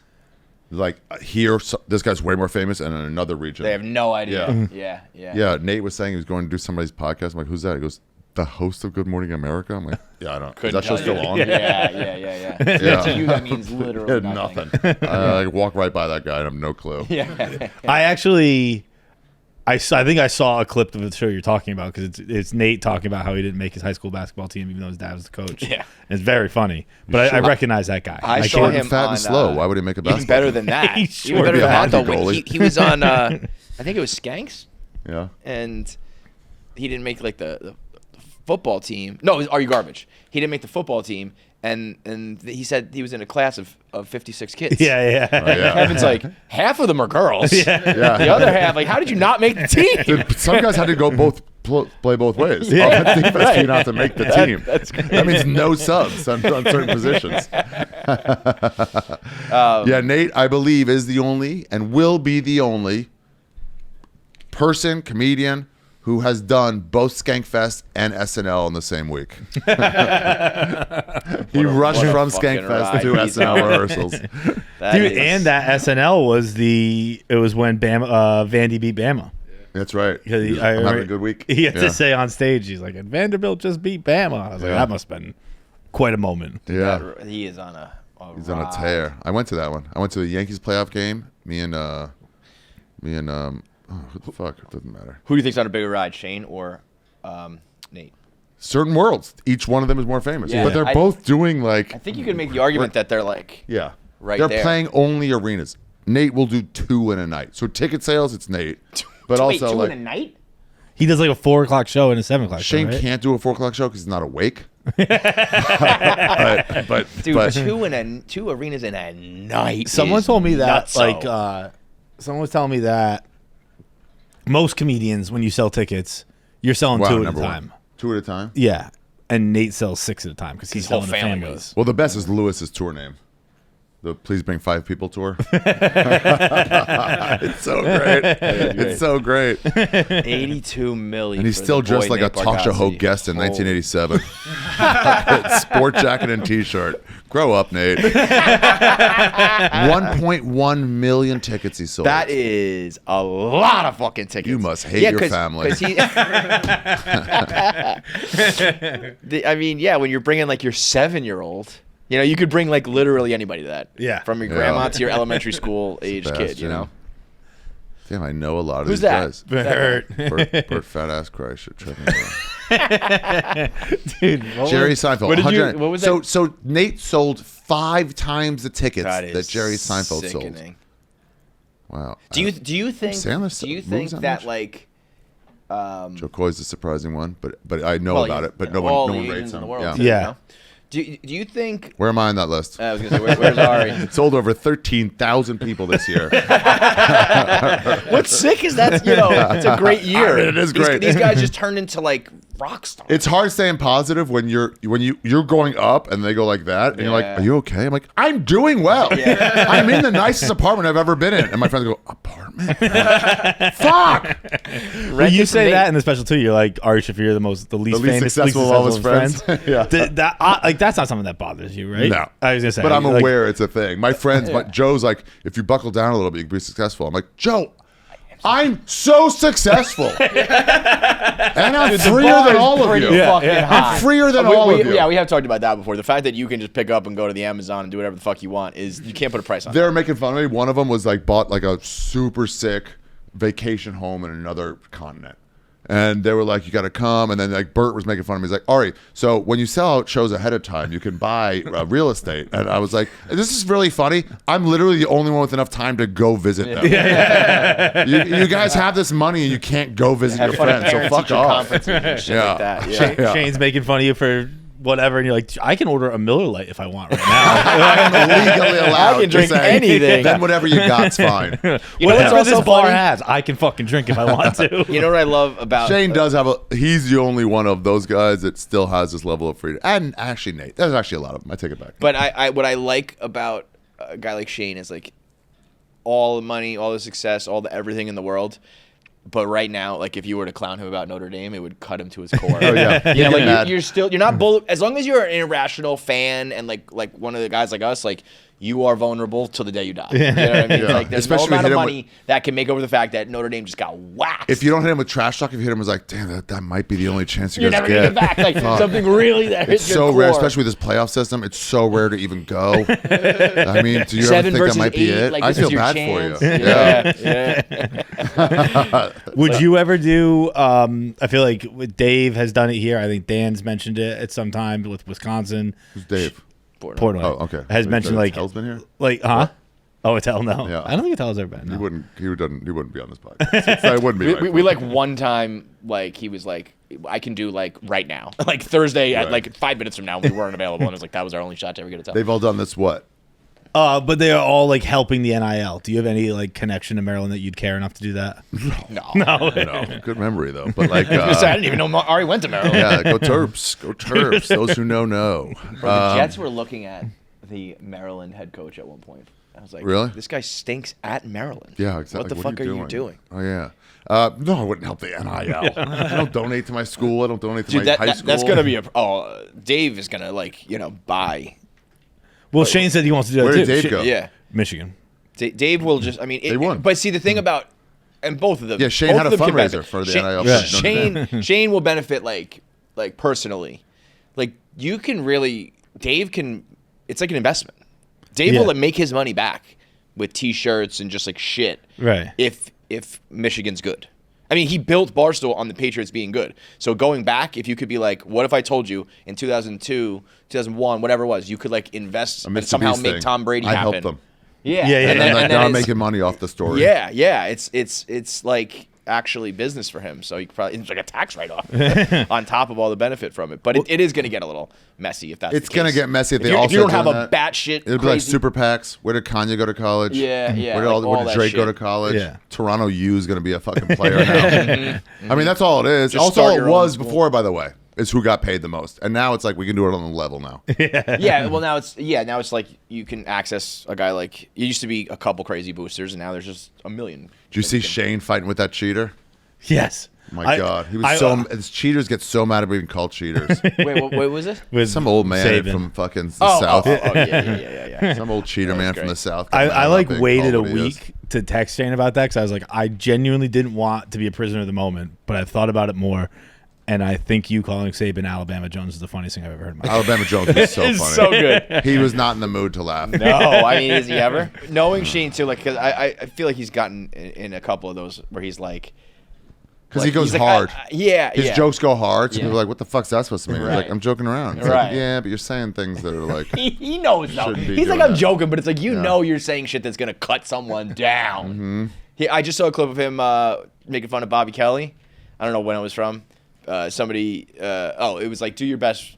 like here, this guy's way more famous, and in another region, they have no idea. Yeah. Yeah. Yeah, Nate was saying he was going to do somebody's podcast. I'm like, who's that? He goes, the host of Good Morning America. I'm like, yeah, I don't. Couldn't Is that show tell you. still on? Yeah. Yeah. To you, that means literally Yeah, nothing. I walk right by that guy and I have no clue. Yeah. I actually, I think I saw a clip of the show you're talking about because it's Nate talking about how he didn't make his high school basketball team even though his dad was the coach. Yeah. And it's very funny, but I recognize that guy. I saw Short him and fat on, and slow. Why would he make a basketball Even better team? than that. He's Even short. better Be a than that, though. hockey When goalie. he was on, I think it was Skanks, Yeah. and he didn't make like the football team. No, it was Are You Garbage? He didn't make the football team, and he said he was in a class of 56 kids. Yeah. Oh, yeah. Kevin's like, half of them are girls. Yeah. The other half, like, how did you not make the team? Dude, some guys had to go play both ways. Yeah. Offense, defense, for you not to make the team. That's That means no subs on certain positions. Yeah, Nate, I believe, is the only and will be the only comedian, who has done both Skankfest and SNL in the same week. He rushed what a from fucking Skankfest ride to he's SNL on. rehearsals. Dude, and that SNL was when Bama, Vandy beat Bama. That's right. Because I'm having a good week. He had Yeah. to say on stage, he's like, and Vanderbilt just beat Bama. I was like, Yeah. that must have been quite a moment. Yeah. He is on a He's on a ride. tear. I went to that one. I went to the Yankees playoff game. Me and who the fuck? It doesn't matter. Who do you think's on a bigger ride, Shane or Nate? Certain worlds. Each one of them is more famous. Yeah. But they're I both doing like I think you could make the argument that they're like, yeah. Right They're there. playing only arenas. Nate will do 2 in a night. So ticket sales, it's Nate. But wait, also 2 like in a night? He does like a 4 o'clock show and a 7 o'clock Shane show, right? can't do a 4 o'clock show because he's not awake. but Dude, 2 arenas in a night. Someone is told me that, nutso. someone was telling me that most comedians, when you sell tickets, you're selling 2 at a number time. 1. 2 at a time. Yeah. And Nate sells 6 at a time because he's His whole selling the family families. goes. Well, the best is Lewis's tour name. The Please Bring 5 People tour. It's so great. It's so great. 82 million. And he's for still the dressed boy like a Nate talk show Bargatze. guest in Holy- 1987. Sport jacket and T-shirt. Grow up, Nate. 1.1 million tickets he sold. That is a lot of fucking tickets. You must hate your family. I mean, yeah, when you're bringing like your 7-year-old, you know, you could bring like literally anybody to that. Yeah. From your Yeah. grandma to your elementary school age kid, you know. Damn, I know a lot of Who's these that? guys. Bert. Bert fat ass Christ should check me out. Dude, Jerry Seinfeld. what did you- 100 what was so that? so Nate sold 5 times the tickets That that, is Jerry Seinfeld sold. sickening. Wow. Do you think Sandler do you moves think that that much? like Joe Coy's a surprising one, but I know well, about you- it, but you know, no all one the rates Asians in him. the world, Yeah. too, Yeah. you know? Do you think Where am I on that list? I was gonna say where's Ari? Sold over 13,000 people this year. What's sick is that, you know, it's a great year. I mean, it is great. These guys just turned into like rock stars. It's hard staying positive when you're going up and they go like that, and you're like, Yeah. "Are you okay?" I'm like, "I'm doing well. I'm in the nicest apartment I've ever been in." And my friends go, "Apartment? Fuck!" Well, you Rented say from that Nate. in the special too. You're like Ari Shaffir, the least least famous, successful of all his friends. Yeah. Like that's not something that bothers you, right? No. I was gonna say, But I'm like, aware it's a thing. My friends, Joe's like, if you buckle down a little bit, you can be successful. I'm like, Joe, I'm so successful. And I'm freer than all of you. Fucking high. I'm freer than all of you. Yeah, we have talked about that before. The fact that you can just pick up and go to the Amazon and do whatever the fuck you want is you can't put a price on it. They're making fun of me. One of them was like bought like a super sick vacation home in another continent. And they were like, you got to come. And then like Bert was making fun of me. He's like, Ari, so when you sell out shows ahead of time, you can buy real estate. And I was like, this is really funny. I'm literally the only one with enough time to go visit them. You guys have this money and you can't go visit your friends. So fuck off. Conferences and shit Yeah. like that. Yeah. Yeah. Shane's making fun of you for whatever, and you're like, I can order a Miller Lite if I want right now. I'm legally allowed I can to drink say, anything. Then whatever you got's fine. You know what's Whatever also this bar funny? has, I can fucking drink if I want to. You know what I love about Shane does have he's the only one of those guys that still has this level of freedom. And actually Nate. There's actually a lot of them. I take it back. But I what I like about a guy like Shane is like all the money, all the success, all the everything in the world. But right now, like if you were to clown him about Notre Dame, it would cut him to his core. Oh, yeah. You know, like Mad. you're not as long as you're an irrational fan and like one of the guys like us, like you are vulnerable till the day you die. You know what I mean? Yeah. Like there's Especially no if amount you of hit him money that can make over the fact that Notre Dame just got whacked. If you don't hit him with trash talk, if you hit him with like, damn, that might be the only chance you you're guys never gonna get. get back. Like Fuck. something really that It's hits your so rare, core. especially with this playoff system. It's so rare to even go. I mean, do you 7 ever think that versus might be 8, it? like, I this is feel your bad chance. for you. Yeah. Would you ever do? I feel like Dave has done it here. I think Dan's mentioned it at some time with Wisconsin. Who's Dave? Portnoy. Oh, okay. Has mentioned like Hell's been here. huh? Oh, Attell, no. Yeah. I don't think Attell's ever been. He No. wouldn't. He wouldn't be on this podcast. It wouldn't be. We like one time, like he was like, I can do like right now, like Thursday at Right. like 5 minutes from now we weren't available, and it was like that was our only shot to ever get a tell. They've all done this. What? But they are all like helping the NIL. Do you have any like connection to Maryland that you'd care enough to do that? No. No, good memory though. But like, I didn't even know Ari went to Maryland. yeah, go Terps, go Terps. Those who know. Bro, the Jets were looking at the Maryland head coach at one point. I was like, Really? This guy stinks at Maryland. Yeah, exactly. What the fuck are you doing? Oh yeah. No, I wouldn't help the NIL. I don't donate to my school. I don't donate to Dude, my high school. that's gonna be Dave is gonna like buy. Well, Shane said he wants to do that Where too. did Dave go? Yeah, Michigan. Dave will just. I mean, They won. But see, the thing about and both of them. Yeah, Shane both had a of them can fundraiser benefit. for the Shane, NIL. Yeah. for Notre Dame. Shane will benefit like personally. Like you can really Dave can. It's like an investment. Dave Yeah. will make his money back with T-shirts and just like shit. Right. If Michigan's good. I mean, he built Barstool on the Patriots being good. So going back, if you could be like, what if I told you in 2002, 2001, whatever it was, you could like invest A and Mr. somehow Beast make thing. Tom Brady I happen. helped them. Yeah, Yeah, yeah. And then and now I'm it's- making money off the story. yeah. It's like actually business for him. So you could probably it's like a tax write-off on top of all the benefit from it. But it is going to get a little messy if that's It's the going to case. get messy if they you, all if you don't start have doing a that. batshit It'll be like crazy- super PACs. Where did Kanye go to college? Yeah. Where like all did that Drake go to shit. college? Yeah. Toronto U is going to be a fucking player now. I mean, that's all it is. Just Also, start it your own was school. before, by the way. is who got paid the most. And now it's like we can do it on the level now. Yeah, well now it's like you can access a guy like it used to be a couple crazy boosters, and now there's just a million. Did you see Shane fighting with that cheater? Yes. My God, he was his cheaters get so mad at being called cheaters. Wait, what was it? With Some old man Saban. from fucking the south. Yeah. Some old cheater man from the south. I like waited a week week to text Shane about that because I was like, I genuinely didn't want to be a prisoner of the moment, but I thought about it more, and I think you calling Saban Alabama Jones is the funniest thing I've ever heard in my life. Alabama Jones was so funny. It's so good. He was not in the mood to laugh. No, I mean, is he ever? Knowing Shane too, like, because I feel like he's gotten in a couple of those where he's like. Because Like, he goes he's like, hard. His Jokes go hard. So Yeah. people are like, what the fuck's that supposed to mean? He's Right. like, I'm joking around. It's Right. like, yeah, but you're saying things that are like, he knows though. Shouldn't be He's like, doing I'm that. joking, but it's like, Yeah. know you're saying shit that's going to cut someone down. I just saw a clip of him making fun of Bobby Kelly. I don't know when it was from. Somebody, it was like, do your best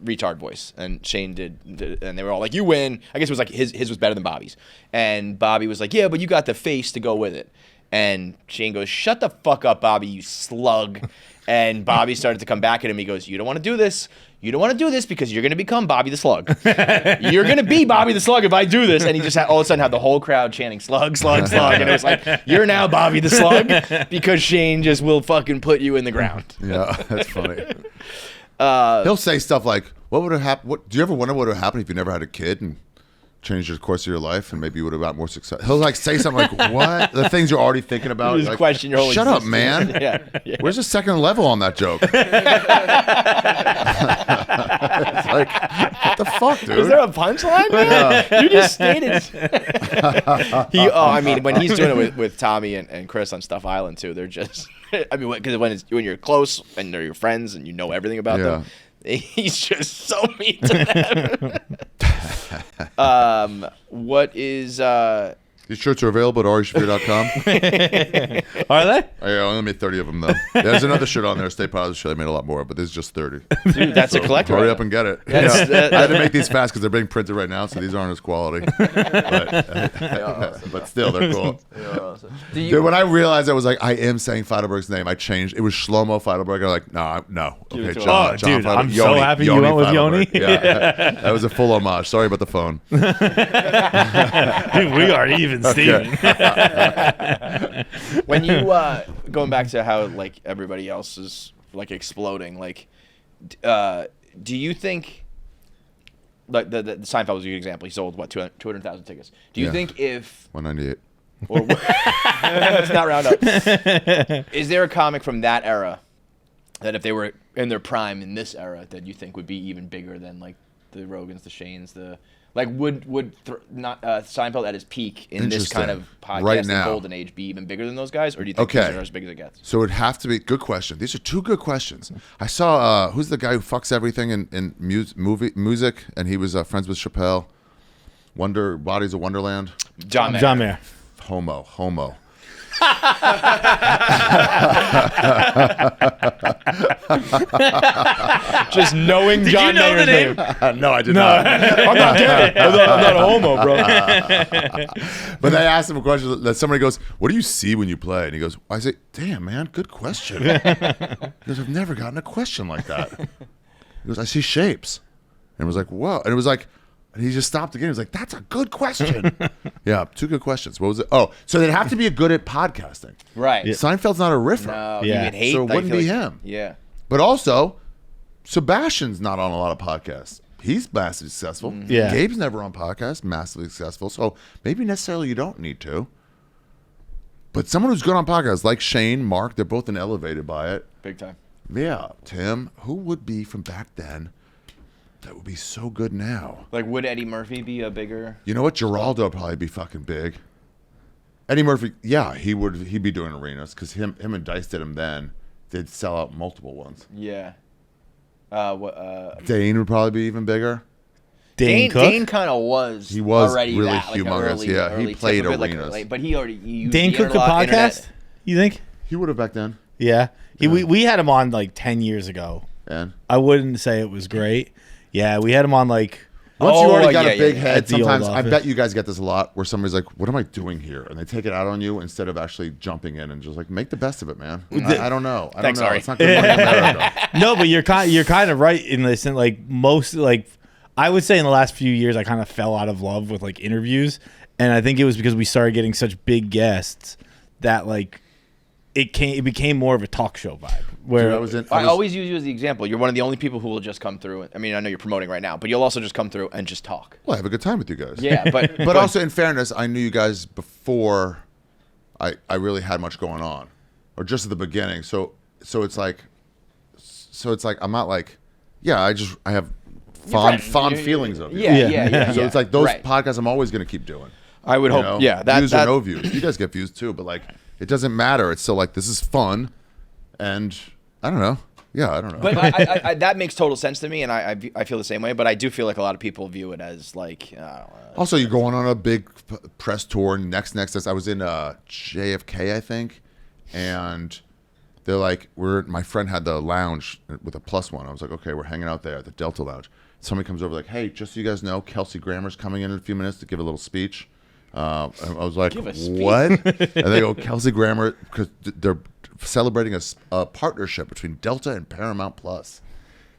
retard voice. And Shane did, and they were all like, you win. I guess it was like his was better than Bobby's. And Bobby was like, yeah, but you got the face to go with it. And Shane goes, shut the fuck up, Bobby, you slug. And Bobby started to come back at him. He goes, you don't want to do this. You don't want to do this because you're going to become Bobby the Slug. You're going to be Bobby the Slug if I do this. And he just all of a sudden had the whole crowd chanting slug, slug, slug. And it was like, you're now Bobby the Slug because Shane just will fucking put you in the ground. yeah, that's funny. He'll say stuff like, what would have happened? Do you ever wonder what would have happened if you never had a kid and changed the course of your life and maybe you would have got more success? He'll like say something like, what? The things you're already thinking about. Just Like, question your whole shut up, existence. man. Yeah. Where's the second level on that joke? It's like, what the fuck, dude? Is there a punchline, man? You just stated. I mean, when he's doing it with Tommy and Chris on Stuff Island too, they're just. I mean, because when you're close and they're your friends and you know everything about them, he's just so mean to them. What is? These shirts are available at arishaffir.com. Are they? I only made 30 of them, though. There's another shirt on there, Stay Positive shirt. I made a lot more, but this is just 30. Dude, that's a collector. Hurry right up and get it. That's- Yeah. I had to make these fast because they're being printed right now, so these aren't as quality. But still, they're cool. Do you- Dude, when I realized I was like, I am saying Feitelberg's name, I changed. It was Shlomo Feitelberg. I'm like, no. it Okay, to John. him. John Oh, dude, Feitelberg. I'm so happy you went with Yoni. Feitelberg. Yeah. That was a full homage. Sorry about the phone. Dude, we are even, Steven. when you going back to how like everybody else is like exploding, like do you think like the Seinfeld was a good example? He sold what 200,000 tickets. Do you Yeah. think if 198. or let's not round up, is there a comic from that era that if they were in their prime in this era that you think would be even bigger than like the Rogans, the Shanes, the like would Seinfeld at his peak in this kind of Interesting. podcasting Right now. golden age be even bigger than those guys, or do you think Okay. these are as big as it gets? So it'd have to be good question. These are two good questions. I saw who's the guy who fucks everything in music, and he was friends with Chappelle. Bodies of Wonderland. John Mayer. John Mayer. Homo. Just knowing Did John you know the Mayer's name? No, I did not. I'm not gay. I'm not a homo, bro. But they asked him a question that somebody goes, "What do you see when you play?" And he goes, "I say, damn man, good question." He goes, "I've never gotten a question like that." He goes, "I see shapes," and it was like, "Whoa!" And it was like, and he just stopped again. He was like, "That's a good question." Yeah, two good questions. What was it? Oh, so they'd have to be good at podcasting. Right. Seinfeld's not a riffer, No, Yeah. you would hate. so it I wouldn't feel be like- him. Yeah. But also, Sebastian's not on a lot of podcasts. He's massively successful. Yeah. Gabe's never on podcasts, massively successful. So maybe necessarily you don't need to. But someone who's good on podcasts, like Shane, Mark, they're both elevated by it. Big time. Yeah, Tim, who would be from back then that would be so good now? Like, would Eddie Murphy be a bigger? You know what? Geraldo would probably be fucking big. Eddie Murphy, yeah, he'd be doing arenas because him and Dice did them then. They'd sell out multiple ones. Yeah. Dane would probably be even bigger. Dane Cook. Dane kind of was. He was already really that, like, humongous, early, yeah. He early tip played of it, arenas. but he already used Dane the Cook could internet. podcast? You think? He would have back then. Yeah. We had him on like 10 years ago. And I wouldn't say it was great. Yeah, we had him on like Once you already got a big At head, the old sometimes I office. bet you guys get this a lot, where somebody's like, "What am I doing here?" and they take it out on you instead of actually jumping in and just like make the best of it, man. I don't know. I don't Thanks, know. Ari. It's not good money in America. No, but you're kind of right in this. And like most, like I would say in the last few years, I kind of fell out of love with like interviews, and I think it was because we started getting such big guests that like it became more of a talk show vibe. Where Dude, I always use you as the example. You're one of the only people who will just come through. I mean, I know you're promoting right now, but you'll also just come through and just talk. Well, I have a good time with you guys. Yeah, but But also, in fairness, I knew you guys before I really had much going on, or just at the beginning. So it's like I'm not like, yeah, I have fond feelings of you. Yeah. So it's like those Right. podcasts I'm always going to keep doing. I would You hope. know? Yeah, views or no views. You guys get views too, but like it doesn't matter. It's still like this is fun, and I don't know. Yeah, I don't know. But I that makes total sense to me, and I feel the same way. But I do feel like a lot of people view it as like. I don't know. Also, you're going on a big press tour. Next, I was in JFK, I think, and they're like, my friend had the lounge with a +1. I was like, okay, we're hanging out there at the Delta Lounge. Somebody comes over like, hey, just so you guys know, Kelsey Grammer's coming in a few minutes to give a little speech. I was like, Give a speech? what? And they go, Kelsey Grammer, because they're celebrating a partnership between Delta and Paramount Plus.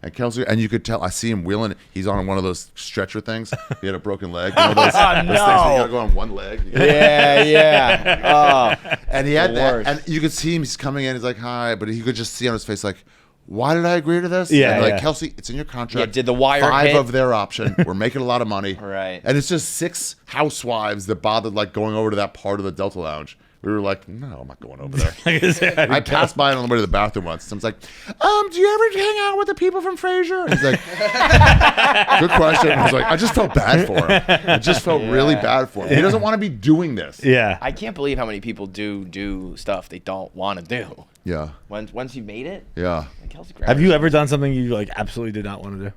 And Kelsey, and you could tell, I see him wheeling. He's on one of those stretcher things. He had a broken leg. You know those, those things that you gotta go on one leg. Yeah. Oh. And he had that, worst. and you could see him. He's coming in. He's like, "Hi," but you could just see on his face, like, "Why did I agree to this?" Yeah, and like yeah. Kelsey, it's in your contract. Yeah, did the wire 5 hit? of their option? We're making a lot of money, Right. And it's just 6 housewives that bothered like going over to that part of the Delta Lounge. We were like, "No, I'm not going over there." I passed by on the way to the bathroom once. Someone's like, "Do you ever hang out with the people from Frasier?" And he's like, "Good question." I was like, I just felt bad for him. I just felt really bad for him. He doesn't want to be doing this. yeah, I can't believe how many people do stuff they don't want to do. Yeah. Once you made it, Yeah. like Kelsey Grammer. have you ever done something you like absolutely did not want to do?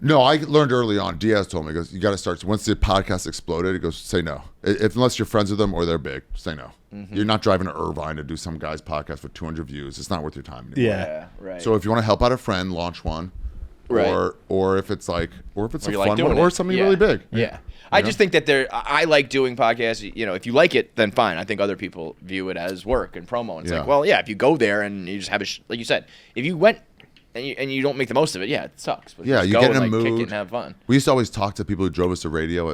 No, I learned early on. Diaz told me, he goes, you got to start. Once the podcast exploded, he goes, say no. Unless you're friends with them or they're big, say no. You're not driving to Irvine to do some guy's podcast for 200 views. It's not worth your time anymore. Yeah. Right. So if you want to help out a friend, launch one. Right. Or if it's like, or if it's Or a you like fun doing one, or it. something Yeah. really big. Yeah. I just think that I like doing podcasts. You know, if you like it, then fine. I think other people view it as work and promo. And it's Yeah. like, well, yeah, if you go there and you just have like you said, if you went and you don't make the most of it, yeah, it sucks. But Yeah, just you go get in and, a like, kick mood. it and have fun. We used to always talk to people who drove us to radio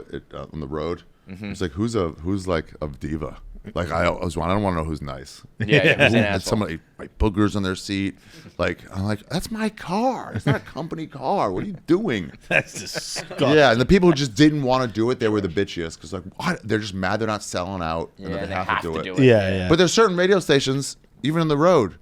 on the road. It's like, who's like a diva? Like I don't want to know who's nice. Yeah, who's an And asshole. somebody like boogers on their seat. Like I'm like, that's my car. It's not a company car. What are you doing? That's disgusting. Yeah, and the people who just didn't want to do it, they were the bitchiest because like what? They're just mad they're not selling out and Yeah, then they they have to do it. Yeah. But there's certain radio stations, even on the road,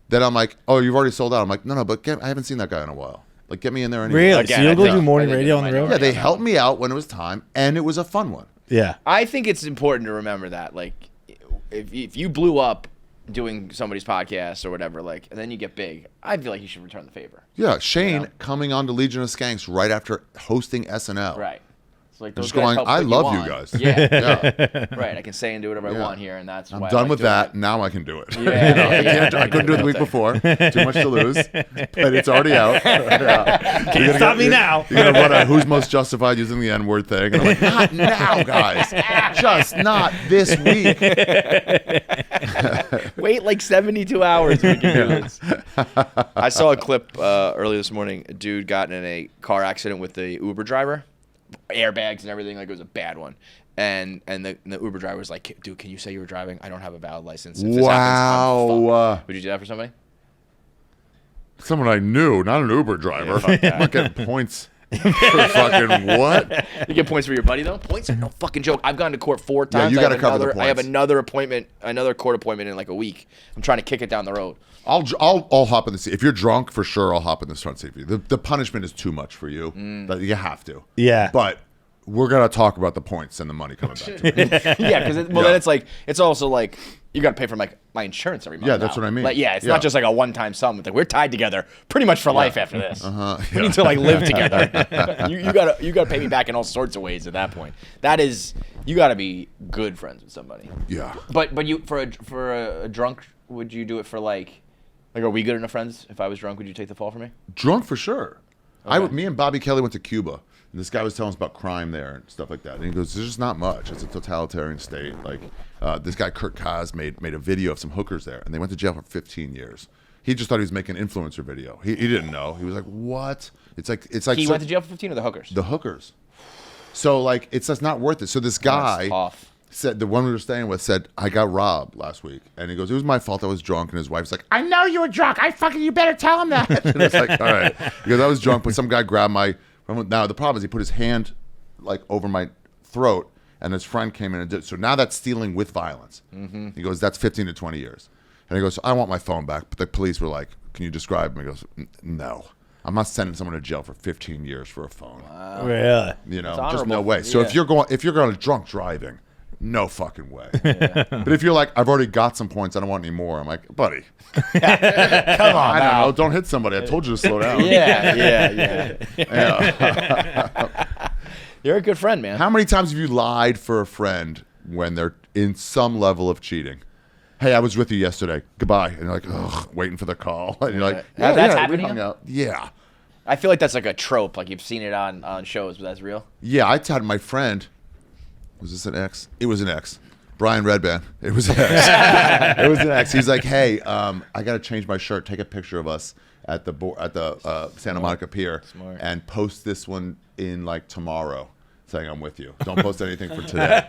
that I'm like, oh, you've already sold out. I'm like, no, but I haven't seen that guy in a while. Like, get me in there anyway. Really? Again, So you'll I go think- do morning I think radio it's on the road? Yeah, they helped me out when it was time, and it was a fun one. Yeah. I think it's important to remember that, like, if you blew up doing somebody's podcast or whatever, like, and then you get big, I feel like you should return the favor. Yeah, Shane know? coming on to Legion of Skanks right after hosting SNL. Right. It's like those Just guys going, help I put love you on. guys. Yeah. Yeah. Right. I can say and do whatever I Yeah. want here, and that's I'm why I done like with doing that. it. Now I can do it. Yeah. I couldn't do it the week before. Too much to lose. But it's already out. Yeah. Can't stop me now. You're going to run a who's most justified using the N-word thing. And I'm like, not now, guys. Just not this week. Wait like 72 hours. We can do this. I saw a clip earlier this morning. A dude got in a car accident with the Uber driver, airbags and everything. Like it was a bad one. And the Uber driver was like, "Dude, can you say you were driving? I don't have a valid license. If this happens, I'm Wow. fucked." Would you do that for somebody? Someone I knew, not an Uber driver. fuck that. I'm not getting points for fucking what? You get points for your buddy though. Points are no fucking joke. I've gone to court 4 times. you I have gotta cover the another- I have points. another court appointment in like a week. I'm trying to kick it down the road. I'll hop in the seat. If you're drunk, for sure, I'll hop in this front seat for you. The punishment is too much for you. That you have to. Yeah. But we're gonna talk about the points and the money coming back to me. Yeah, because then it's like it's also like you got to pay for my insurance every month. Yeah, that's now. what I mean. Like, yeah, it's Yeah. not just like a one-time sum. It's like we're tied together pretty much for life after this. We need to like live together. you gotta pay me back in all sorts of ways at that point. That is, you gotta be good friends with somebody. Yeah. But you for a drunk, would you do it for like are we good enough friends? If I was drunk, would you take the fall for me? Drunk for sure. Me and Bobby Kelly went to Cuba. And this guy was telling us about crime there and stuff like that. And he goes, there's just not much. It's a totalitarian state. Like, this guy, Kurt Kaz, made a video of some hookers there. And they went to jail for 15 years. He just thought he was making an influencer video. He didn't know. He was like, what? It's like He went to jail for 15 or the hookers? The hookers. So, like, it's just not worth it. So this guy said, the one we were staying with said, I got robbed last week. And he goes, it was my fault. I was drunk. And his wife's like, I know you were drunk. You better tell him that. And it's like, all right. He goes, I was drunk, but some guy grabbed my... Now, the problem is he put his hand, like, over my throat, and his friend came in and did it. So now that's stealing with violence. Mm-hmm. He goes, that's 15 to 20 years. And he goes, I want my phone back. But the police were like, can you describe him? He goes, no. I'm not sending someone to jail for 15 years for a phone. Wow. Really? You know, just no way. So if you're going to drunk driving, no fucking way. Yeah. But if you're like, I've already got some points, I don't want any more. I'm like, buddy, come on, I don't know. Don't hit somebody. I told you to slow down. Yeah. You're a good friend, man. How many times have you lied for a friend when they're in some level of cheating? Hey, I was with you yesterday. Goodbye. And you're like, ugh, waiting for the call. And you're like, that's happening. Yeah. I feel like that's like a trope. Like you've seen it on shows, but that's real. Yeah, I had my friend. Was this an ex? It was an ex. Brian Redband. It was an ex. It was an ex. He's like, hey, I got to change my shirt. Take a picture of us at the Santa Monica Pier and post this one in like tomorrow, saying I'm with you. Don't post anything for today.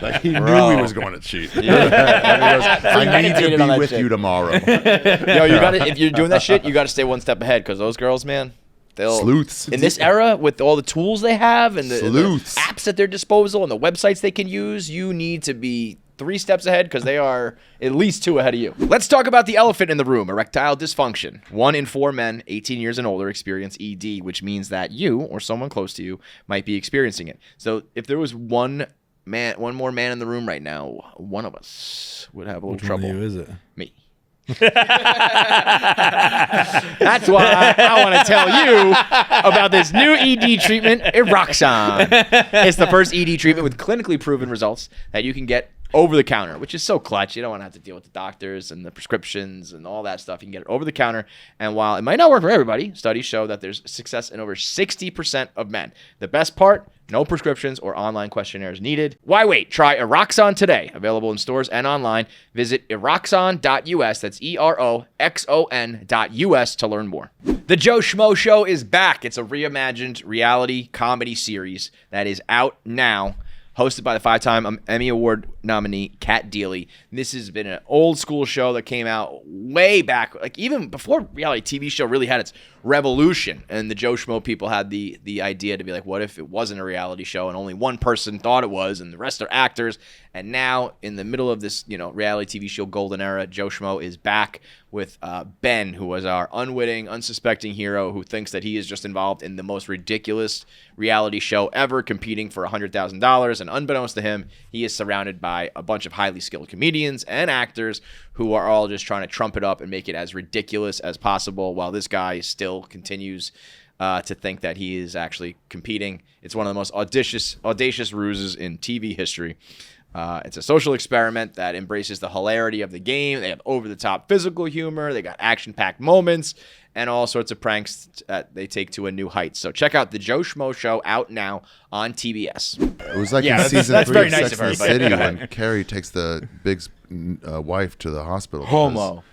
Like he knew he was going to cheat. Yeah. And he goes, I need to be with you tomorrow. Yo, you got if you're doing that shit, you got to stay one step ahead because those girls, man. Sleuths. In this era, with all the tools they have and the apps at their disposal and the websites they can use, you need to be 3 steps ahead because they are at least 2 ahead of you. Let's talk about the elephant in the room, erectile dysfunction. 1 in 4 men 18 years and older experience ED, which means that you or someone close to you might be experiencing it. So if there was one more man in the room right now, one of us would have a little trouble. Which one of you is it? Me. That's why I want to tell you about this new ED treatment, Eroxon. It's the first ED treatment with clinically proven results that you can get over the counter, which is so clutch. You don't want to have to deal with the doctors and the prescriptions and all that stuff. You can get it over the counter. And while it might not work for everybody, studies show that there's success in over 60% of men. The best part, no prescriptions or online questionnaires needed. Why wait? Try Eroxon today. Available in stores and online. Visit eroxon.us. That's EROXON.us to learn more. The Joe Schmo Show is back. It's a reimagined reality comedy series that is out now. Hosted by the 5-time Emmy Award nominee Kat Deely. This has been an old school show that came out way back, like even before reality TV show really had its revolution. And the Joe Schmo people had the idea to be like, what if it wasn't a reality show and only one person thought it was, and the rest are actors? And now, in the middle of this, reality TV show golden era, Joe Schmo is back with Ben, who was our unwitting, unsuspecting hero who thinks that he is just involved in the most ridiculous reality show ever, competing for $100,000. And unbeknownst to him, he is surrounded by a bunch of highly skilled comedians and actors who are all just trying to trump it up and make it as ridiculous as possible, while this guy still continues to think that he is actually competing. It's one of the most audacious ruses in TV history. It's a social experiment that embraces the hilarity of the game. They have over-the-top physical humor. They got action-packed moments and all sorts of pranks that they take to a new height. So check out The Joe Schmo Show, out now on TBS. It was like in season 3 of Sex and the City when Carrie takes the Big's wife to the hospital. Homo.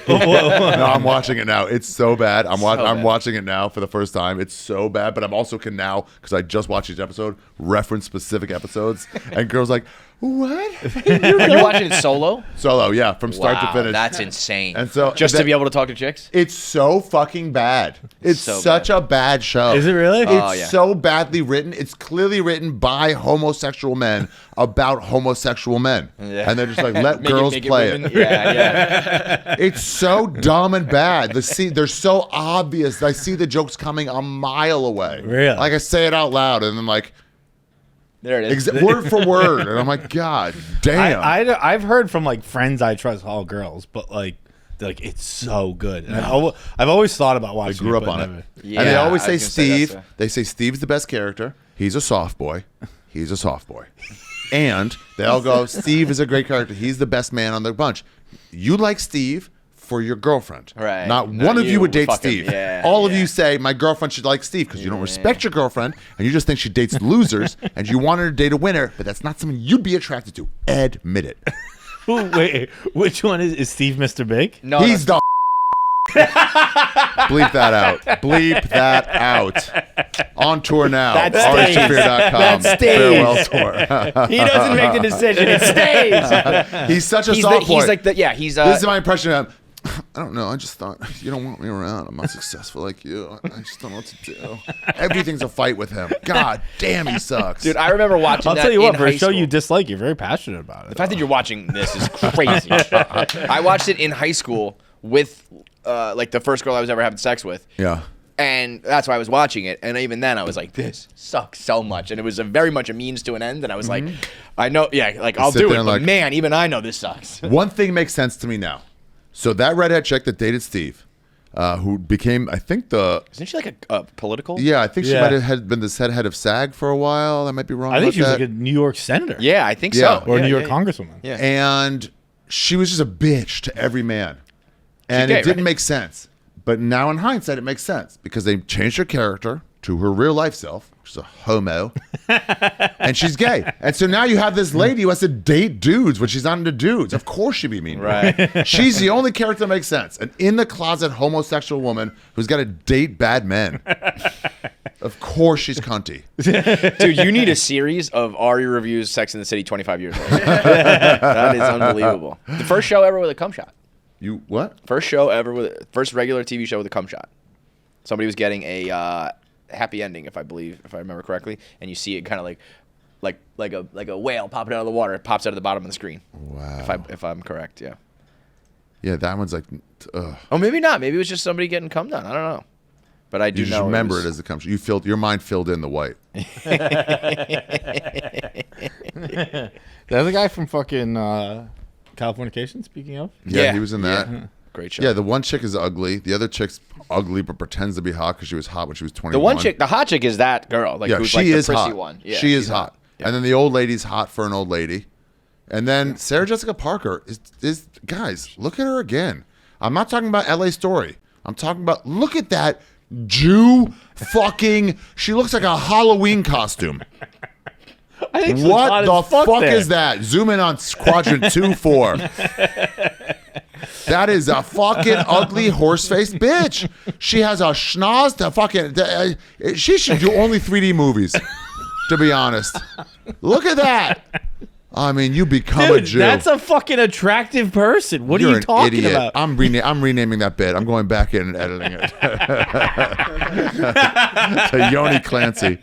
No, I'm watching it now. It's so bad. I'm watching it now for the first time. It's so bad, but I'm also can now, because I just watched each episode, reference specific episodes. And girls like, what? You're watching it solo? Solo, yeah, from start to finish. That's insane. And so just to be able to talk to chicks? It's so fucking bad. It's so such a bad show. Is it really? It's so badly written. It's clearly written by homosexual men about homosexual men. Yeah. And they're just like, let girls play it. Yeah. It's so dumb and bad. They're so obvious. I see the jokes coming a mile away. Really? Like I say it out loud and then like, there it is. Word for word. And I'm like, God damn. I've heard from like friends I trust, all girls, but like, they're like, it's so good. And I've always thought about watching it. I grew up on it. Yeah, and they always say Steve. They say Steve's the best character. He's a soft boy. He's a soft boy. And they all go, Steve is a great character. He's the best man on the bunch. You like Steve. for your girlfriend. Right. Not Not one of you you. would date Fuck him. Steve. Yeah, All of yeah. you say my girlfriend should like Steve because you don't respect your girlfriend and you just think she dates losers and you want her to date a winner, but that's not something you'd be attracted to. Admit it. Wait, which one is Steve Mr. Big? No, He's the bleep that out. Bleep that out. On tour now. That stays. AriShaffir.com. That stays. Farewell tour. he doesn't make the decision. It stays. He's such a He's soft boy. he's like the he's This is my impression of him. I don't know. I just thought you don't want me around. I'm not successful like you. I just don't know what to do. Everything's a fight with him. God damn, he sucks. dude. I remember watching. I'll that tell you what, in for a high show school. you dislike, you're very passionate about it. The fact that you're watching this is crazy. I watched it in high school with like the first girl I was ever having sex with. Yeah. And that's why I was watching it. And even then I was like, this sucks so much. And it was very much a means to an end. And I was like, I know, like I'll sit do there it. and But like- man, even I know this sucks. One thing makes sense to me now. So that redhead chick that dated Steve, who became, I think Isn't she like a political? yeah, I think she Yeah. might have had been the head of SAG for a while. I might be wrong. I think about she was that. like a New York senator. Yeah, I think Yeah. so. Or a Yeah, New York yeah, congresswoman. Yeah. And she was just a bitch to every man. And gay, it didn't right? make sense. But now in hindsight, it makes sense because they changed her character to her real life self, which is a homo, and she's gay. And so now you have this lady who has to date dudes when she's not into dudes. Of course she'd be mean. Right. She's the only character that makes sense. An in-the-closet homosexual woman who's got to date bad men. Of course she's cunty. Dude, you need a series of Ari reviews Sex in the City 25 years later. That is unbelievable. The first show ever with a cum shot. You what? First show ever first regular TV show with a cum shot. Somebody was getting a happy ending, if I remember correctly, and you see it kind of like a whale popping out of the water. It pops out of the bottom of the screen. Wow. If I'm correct, yeah. Yeah, that one's like, ugh. Oh, maybe not. Maybe it was just somebody getting cummed on. I don't know. But I do You just know remember it was- as it comes. Your mind filled in the white. The other guy from fucking Californication, speaking of. Yeah, he was in that. Yeah. Great show. Yeah, the one chick is ugly. The other chick's ugly but pretends to be hot because she was hot when she was 21. the one chick, the hot chick, is that girl. Like Yeah, who's she like is the prissy hot. one. Yeah, she is she's hot. Yeah. And then the old lady's hot for an old lady. And then Sarah Jessica Parker is guys, look at her again. I'm not talking about LA Story. I'm talking about, look at that Jew fucking, she looks like a Halloween costume. I think she looks What hot the as fuck fuck there. is that? Zoom in on quadrant 2-4. That is a fucking ugly horse-faced bitch. She has a schnoz to fucking. She should do only 3D movies, to be honest. Look at that. I mean, you become a Dude, Jew. that's a fucking attractive person. What You're are you an talking idiot. about? I'm renaming that bit. I'm going back in and editing it. To Yoni Clancy.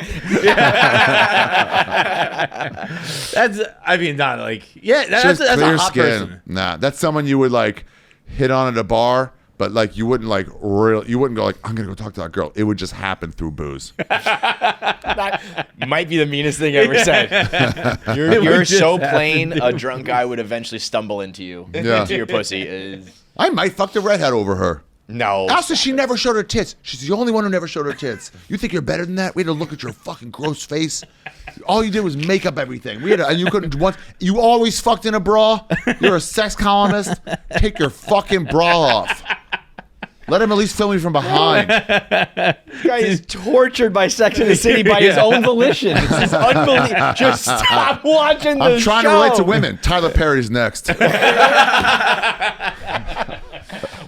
That's, I mean, not like, yeah, She that's, has that's clear a hot skin. person. Nah, that's someone you would like hit on at a bar, but like you wouldn't like you wouldn't go like, I'm gonna go talk to that girl. It would just happen through booze. That might be the meanest thing ever said. You're so plain, a drunk guy would eventually stumble into you. Yeah. Into your pussy is I might fuck the redhead over her. no. Also, she never showed her tits. She's the only one who never showed her tits. You think you're better than that? We had to look at your fucking gross face. All you did was make up everything. And you couldn't once. You always fucked in a bra. You're a sex columnist. Take your fucking bra off. Let him at least film you from behind. This guy is tortured by Sex in the City by his own volition. This is unbelievable. Just stop watching the I'm trying to show. relate to women. Tyler Perry's next.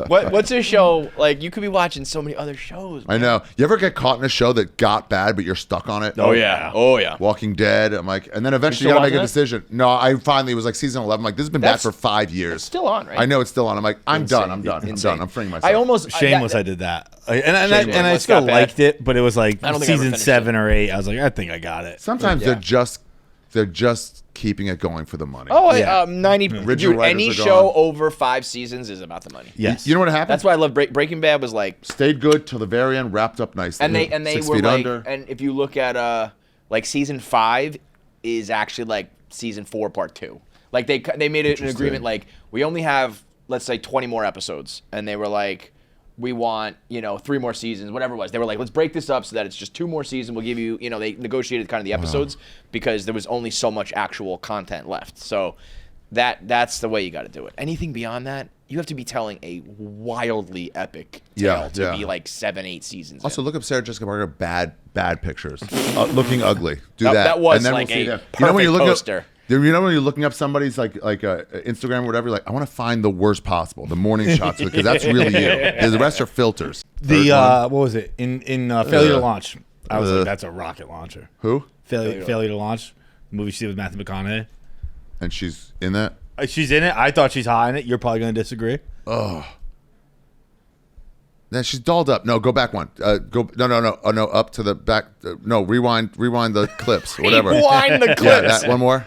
What's a show like? You could be watching so many other shows. I know. You ever get caught in a show that got bad, but you're stuck on it? Oh yeah. Walking Dead. I'm like, and then eventually You you still gotta make a watching decision. No, I finally it was like season 11. I'm like, this has been That's- bad for 5 years. It's still on, right? I know it's still on. I'm like, I'm done. I'm Insane. done. I'm freeing myself. I almost Shameless, I did that. And I Shameless still got bad. liked it, but it was like I don't think I ever season finished 7 or 8. I was like, I think I got it. Sometimes Yeah. they're just keeping it going for the money. Oh, Yeah. 90. Original Dude, writers any are show gone. over 5 seasons is about the money. Yes. You know what happened? That's why I love Breaking Bad was like, Stayed good till the very end, wrapped up nicely. and they 6 were feet like, under. and if you look at like season 5 is actually like season 4 part 2. Like they made it an agreement like we only have let's say 20 more episodes, and they were like, we want 3 more seasons, whatever it was. They were like, let's break this up so that it's just 2 more seasons. We'll give you they negotiated kind of the episodes because there was only so much actual content left. So That's the way you got to do it. Anything beyond that, you have to be telling a wildly epic tale to be like 7-8 seasons. Also, in. look up Sarah Jessica Parker. Bad pictures, looking ugly. Do that. That was and then like we'll see a them. perfect poster. You know when you're looking up somebody's like Instagram or whatever, you're like, I want to find the worst possible, the morning shots, because that's really you. The rest are filters. What was it in Failure to Launch? I was like, that's a rocket launcher. Who? Failure to Launch, the movie she did with Matthew McConaughey. And she's in that. She's in it. I thought she's hot in it. You're probably going to disagree. Oh. Then she's dolled up. No, go back one. Go no, up to the back. No, rewind the clips. Whatever. Rewind the clips. Yeah, that one more.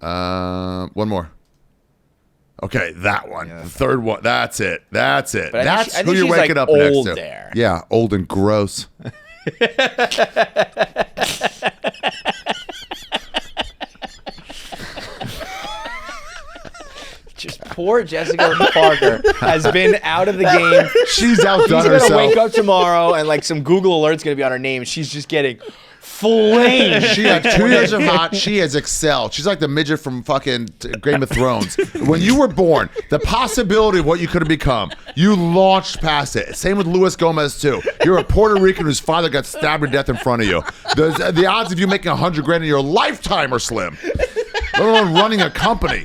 One more. Okay, that one. The third one. That's it. That's it. But That's I think who you're she's, waking like, up next old to. there. Yeah, old and gross. Just poor Jessica Parker has been out of the game. She's outdone She's herself. gonna wake up tomorrow and like some Google alert's gonna be on her name. She's just getting flamed. She had 2 years of hot. She has excelled. She's like the midget from fucking Game of Thrones. When you were born, the possibility of what you could have become, you launched past it. Same with Luis Gomez too. You're a Puerto Rican whose father got stabbed to death in front of you. The odds of you making $100,000 in your lifetime are slim. Let alone running a company.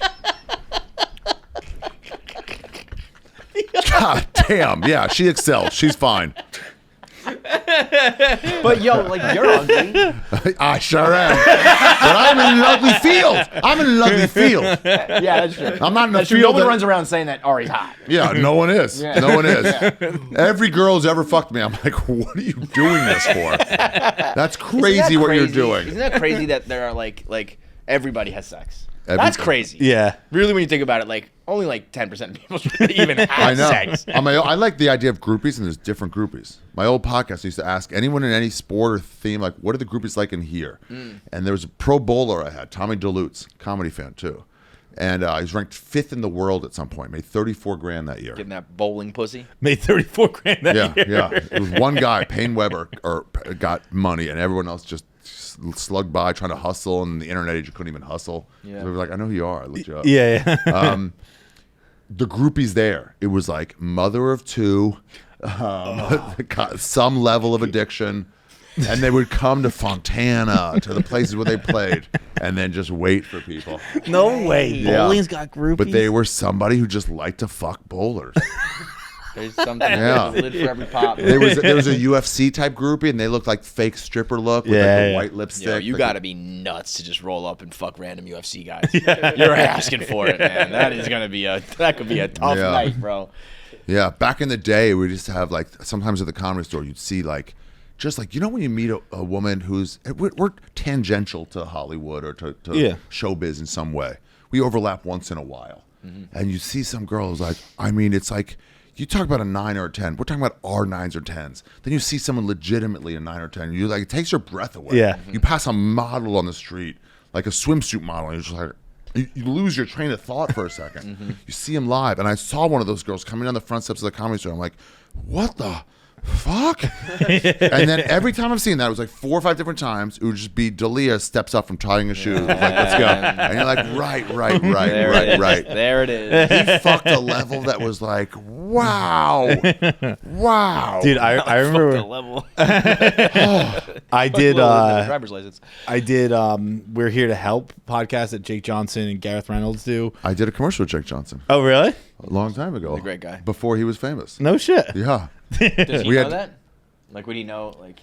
God damn. Yeah, she excelled. She's fine. But yo, like you're ugly. I sure am. But I'm in an ugly field. I'm in an ugly field. Yeah, that's true. I'm not in a That's true. field No one that- runs around saying that Ari's hot. Yeah, no one is. Yeah. No one is. Every girl who's ever fucked me, I'm like, what are you doing this for? That's crazy what you're doing. Isn't that crazy that there are like everybody has sex? Every- That's crazy. Yeah. Really, when you think about it, like only like 10% of people should even have I know. sex. I like the idea of groupies, and there's different groupies. My old podcast I used to ask anyone in any sport or theme, like, what are the groupies like in here? And there was a pro bowler I had, Tommy DeLutz, comedy fan too. And he was ranked 5th in the world at some point, made $34,000 that year. Getting that bowling pussy. Made $34,000 that year. Yeah. It was one guy, Payne Weber, got money, and everyone else just slugged by trying to hustle. And in the internet age, you couldn't even hustle. Yeah. So we were like, I know who you are. I looked you up. Yeah. The groupies there, it was like mother of 2, some level of addiction, and they would come to Fontana, to the places where they played, and then just wait for people. No way. Yeah. Bowling's got groupies. But they were somebody who just liked to fuck bowlers. There's something Yeah. lid for every pop. There was a UFC type groupie, and they looked like fake stripper look with like the white lipstick. Yo, you like got to be nuts to just roll up and fuck random UFC guys. You're asking for it, man. That could be a tough Yeah. night, bro. Yeah, back in the day, we used to have like sometimes at the comedy store, you'd see like, just like, you know, when you meet a woman who's we're tangential to Hollywood or to showbiz in some way. We overlap once in a while, and you see some girl who's like, I mean, it's like you talk about a 9 or a 10. We're talking about our 9s or 10s. Then you see someone legitimately a 9 or 10. You like it takes your breath away. Yeah. You pass a model on the street, like a swimsuit model, and you're just like. You lose your train of thought for a second. You see him live, and I saw one of those girls coming down the front steps of the comedy store. I'm like, what the fuck? And then every time I've seen that, it was like 4 or 5 different times. It would just be Dalia steps up from tying a shoe. Like, let's go. And you're like, right. There it is. He fucked a level that was like, wow. Dude, I The remember level. I did driver's license. We're Here to Help podcast that Jake Johnson and Gareth Reynolds do. I did a commercial with Jake Johnson Oh, really? a long time ago. He's a great guy. Before he was famous. No shit. Yeah. Does he We know had- that? Like, would he know? Like,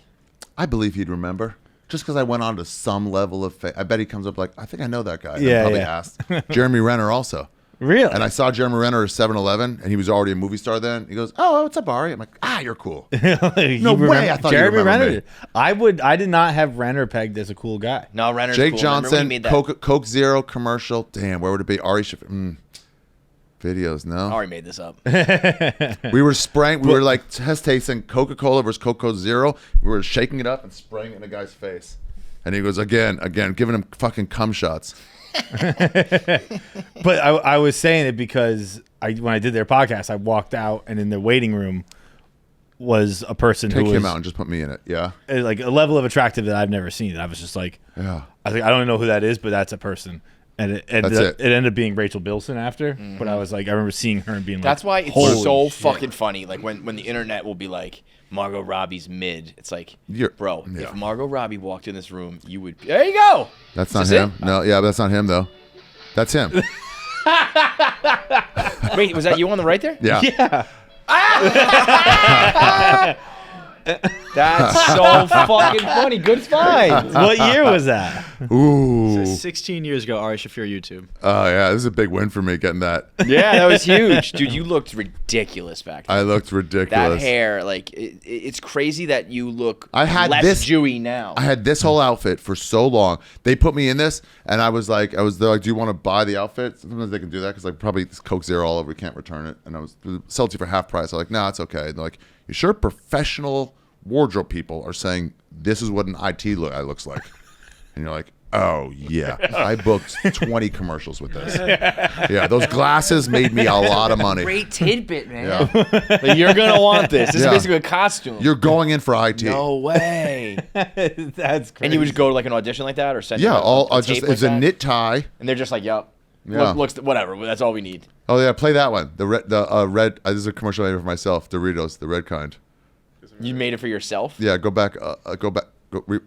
I believe he'd remember. Just because I went on to some level of I bet he comes up like, I think I know that guy. And Yeah, probably yeah. asked. Jeremy Renner also. Really? And I saw Jeremy Renner at 7-Eleven, and he was already a movie star then. He goes, oh, what's up, Ari? I'm like, you're cool. No way, I thought you Jeremy remembered Renner. me. I did not have Renner pegged as a cool guy. no, Renner's Jake cool. Remember when he Johnson, made that? Coke Zero commercial. Damn, where would it be? Ari Shaffir. Videos, no. Ari made this up. We were spraying, we were like test tasting Coca-Cola versus Coca Zero. We were shaking it up and spraying it in a guy's face. And he goes, again, giving him fucking cum shots. But I was saying it because when I did their podcast, I walked out and in the waiting room was a person Take who him was out and just put me in it. Yeah. like a level of attractive that I've never seen. I was just like, Yeah. I don't know who that is, but that's a person. And it That's ended up being Rachel Bilson after. But I was like, I remember seeing her and being like, That's why it's holy so shit. fucking funny. Like when the internet will be like, Margot Robbie's mid. It's like, bro, if Margot Robbie walked in this room, you would. There you go. That's not him. No, yeah, but that's not him though. That's him. Wait, was that you on the right there? Yeah. Yeah. That's so fucking funny. Good find. What year was that? Ooh. 16 years ago, Ari Shaffir YouTube. Oh yeah, this is a big win for me getting that. Yeah, that was huge, dude. You looked ridiculous back then. I looked ridiculous. That hair, like it's crazy that you look I had less this Jewy now. I had this whole outfit for so long. They put me in this, and I was they're like, do you want to buy the outfit? Sometimes they can do that because like probably this Coke Zero all over, we can't return it. And I was sell it to you for half price. I'm like, no, it's okay. And they're like, you sure? Professional wardrobe people are saying this is what an IT guy looks like, and you're like, oh yeah, I booked 20 commercials with this. Yeah, those glasses made me a lot of money. Great tidbit, man. Yeah. Like, you're gonna want this. This Yeah. is basically a costume. You're going in for IT. No way. That's crazy. And you would just go to like an audition like that, or send Yeah, them a just tape like it's a that? knit tie. And they're just like, yup. Yeah. Looks whatever. That's all we need. Oh yeah, play that one. The red. This is a commercial I made for myself. Doritos, the red kind. You made it for yourself. Yeah, go back. Go back.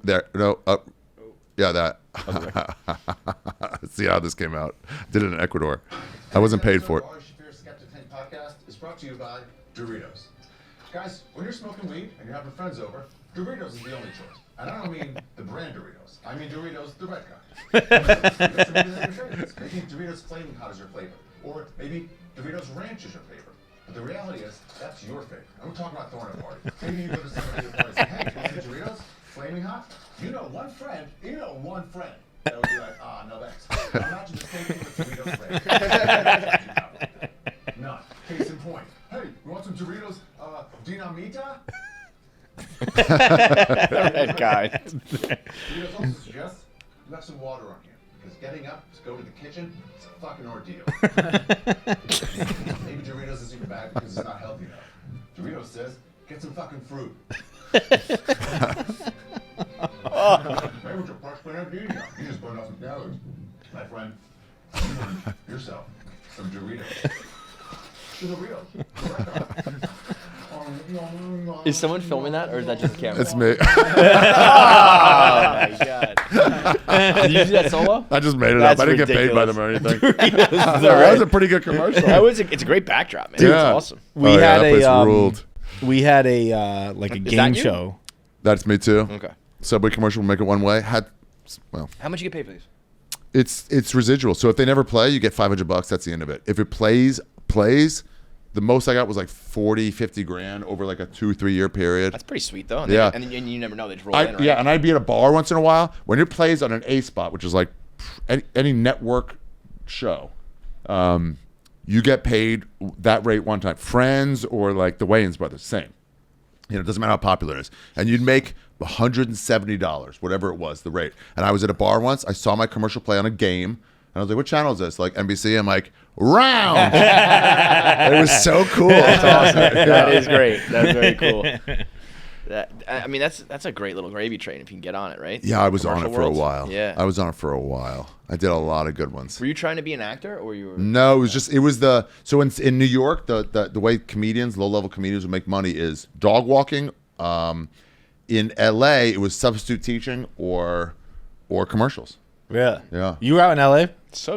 There. No. Up. Yeah, that. See how this came out. Did it in Ecuador. I wasn't paid for it. Ari Shaffir's Skeptic Tank podcast is brought to you by Doritos. Guys, when you're smoking weed and you're having friends over, Doritos is the only choice. And I don't mean the brand Doritos. I mean Doritos, the red kind. Maybe Doritos Flaming Hot is your flavor. Or maybe Doritos Ranch is your favorite. But the reality is, that's your favorite. I'm talking about throwing a party. Maybe you go to somebody at a party and say, hey, you want some Doritos? Flaming Hot? You know one friend that would be like, no thanks. Imagine the same thing with Doritos flavor. None. Case in point. Hey, you want some Doritos Dinamita? Red guy. Doritos also suggests you have some water on you. Because getting up to go to the kitchen is a fucking ordeal. Maybe Doritos isn't even bad because it's not healthy enough. Doritos says, get some fucking fruit. Maybe with your parched grenadine, you just burned off some calories. My friend, you yourself some Doritos. To the real. Is someone filming that, or is that just the camera? It's me. Oh my god! Did you do that solo? I just made it That's up. I didn't get paid by them or anything. That was a pretty good commercial. It's a great backdrop, man. Yeah. It's awesome. We Oh, yeah, had that place a ruled. we had a like a that game you? show. That's me too. Okay. Subway commercial will make it one way. How much you get paid for these? It's residual. So if they never play, you get $500. That's the end of it. If it plays, the most I got was like 40, 50 grand over like a 2-3 year period. That's pretty sweet though. Yeah. And you never know, they just roll in, right? Yeah, and I'd be at a bar once in a while. When it plays on an A spot, which is like any network show, you get paid that rate one time. Friends or like the Wayans brothers, same. You know, it doesn't matter how popular it is. And you'd make $170, whatever it was, the rate. And I was at a bar once. I saw my commercial play on a game. And I was like, what channel is this? Like NBC. I'm like, round. It was so cool. That's awesome. That is great. That's very cool. That's a great little gravy train if you can get on it, right? Yeah, I was on it Commercial for a worlds. while. Yeah. I was on it for a while. I did a lot of good ones. Were you trying to be an actor, or you were? No, it was so in New York, the way comedians, low level comedians would make money is dog walking. In LA, it was substitute teaching or commercials. Yeah. Yeah. You were out in LA?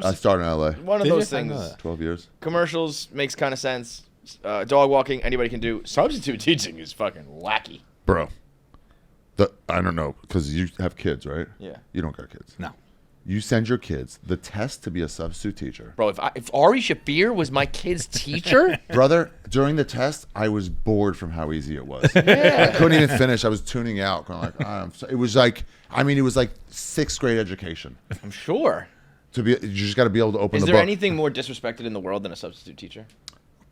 I started in LA. One of Did those you? I know things. that. 12 years. Commercials makes kind of sense. Dog walking, anybody can do. Substitute teaching is fucking wacky. Bro. I don't know, because you have kids, right? Yeah. You don't got kids. No. You send your kids the test to be a substitute teacher. Bro, if Ari Shaffir was my kid's teacher, Brother, during the test, I was bored from how easy it was. I couldn't even finish. I was tuning out. Going like, it was like 6th grade education. I'm sure. You just got to be able to open Is the there book. anything more disrespected in the world than a substitute teacher?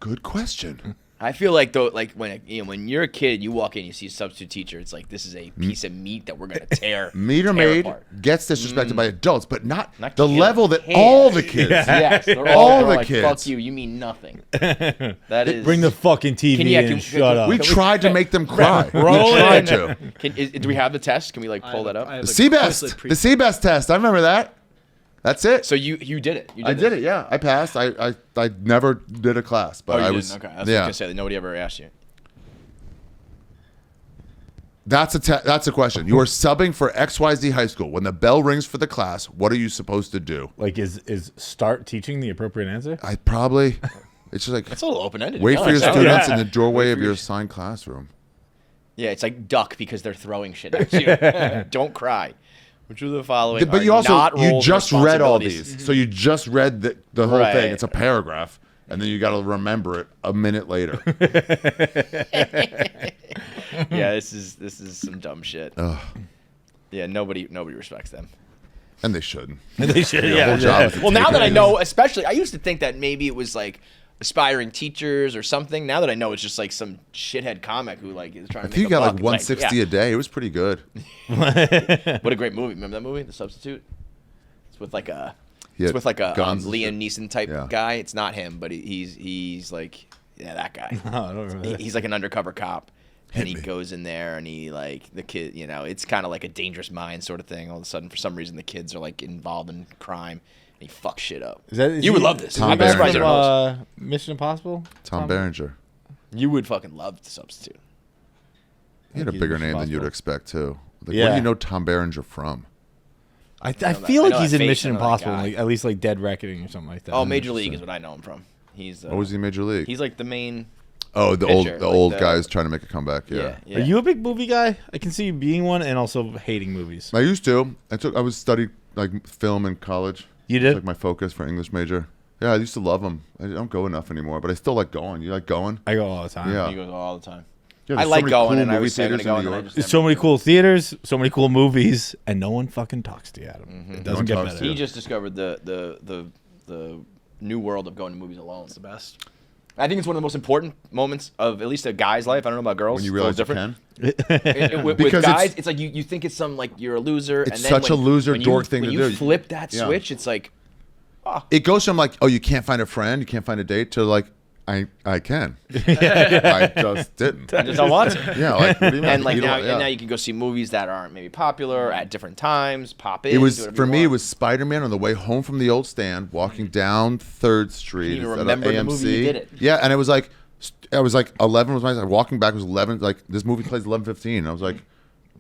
Good question. I feel like though, like when you're a kid, you walk in, you see a substitute teacher. It's like this is a piece of meat that we're gonna tear. Meter tear maid apart. gets disrespected by adults, but not the kids. level that Kids. all the kids. Yes, they're All all the like, kids. Fuck you. You mean nothing. That is. Bring the fucking TV Can- in yeah, and can- shut up. We tried to make them cry. We Roll tried in. to. Do we have the test? Can we like pull that up? The Seabest. The Seabest test. I remember that. That's it. So you did it. You did I did it. Yeah, I passed. I never did a class, but you I didn't? was. Okay. I was yeah. gonna say that nobody ever asked you. That's a question. You are subbing for XYZ High School. When the bell rings for the class, what are you supposed to do? Like, is start teaching the appropriate answer? I probably. It's just like It's a little open ended. wait for your students in the doorway of your assigned classroom. Yeah, it's like duck because they're throwing shit at you. Don't cry. Which of the following? But are you also not you roles just read all responsibilities? these, so you just read the whole Right. thing. It's a paragraph, and then you got to remember it a minute later. Yeah, this is some dumb shit. Yeah, nobody respects them. And they shouldn't. They should. Your whole job is to Well, now take that I it. know, especially, I used to think that maybe it was like aspiring teachers or something. Now that I know it's just like some shithead comic who like is trying I to think you make a got buck. like It's 160 a day. It was pretty good. What a great movie! Remember that movie, The Substitute? It's with like a Yeah, it's with like a guns and Liam Neeson type Yeah. guy. It's not him, but he's like that guy. Oh, I don't remember that. He's like an undercover cop, and he me. goes in there and he like the kid. It's kind of like a Dangerous Mind sort of thing. All of a sudden, for some reason, the kids are like involved in crime. And he fucks shit up. Is You would he- love this. Tom I'm surprised you Berenger. don't know this. Mission Impossible? Tom Berenger. You would fucking love The Substitute. He had a he's bigger Mission name than you'd Impossible. expect too. Like, where Yeah. do you know Tom Berenger from? I know that- feel I like know he's that in face, Mission I know that Impossible, guy. like at least like Dead Reckoning or something like that. Oh, Major League is what I know him from. He's What was he in Major League? he's like the main. Oh, the pitcher, old like guys trying to make a comeback. Yeah. Yeah. Are you a big movie guy? I can see you being one and also hating movies. I used to. I was studied like film in college. You It's did? like my focus for English major. Yeah, I used to love them. I don't go enough anymore, but I still like going. You like going? I go all the time. Yeah. He goes all the time. Yeah, I there's so like many going, cool and I movie always say I'm gonna theaters in go, New and then I York. just There's never so many do. cool theaters, so many cool movies, and no one fucking talks to you, Adam. It No doesn't one get talks better. to you. He just discovered the new world of going to movies alone. It's the best. I think it's one of the most important moments of at least a guy's life. I don't know about girls. When you It's a realize little you can. With Because guys, it's- it's like you think it's some like you're a loser. It's and then such a when- loser when you- dork thing when to you do. flip that Yeah. switch, it's like It goes from like, oh, you can't find a friend, you can't find a date, to like, I can. I just didn't. I just don't want to. Yeah, like what do you mean? And like You now, don't- yeah. and now you can go see movies that aren't maybe popular at different times. Pop in. It was do whatever for you me. It want. was Spider-Man on the way home from the old stand, walking down 3rd Street. even at remember the AMC. movie you did it. Yeah, and it was like, I was like 11 was my walking back was 11. Like this movie plays 11:15. I was like,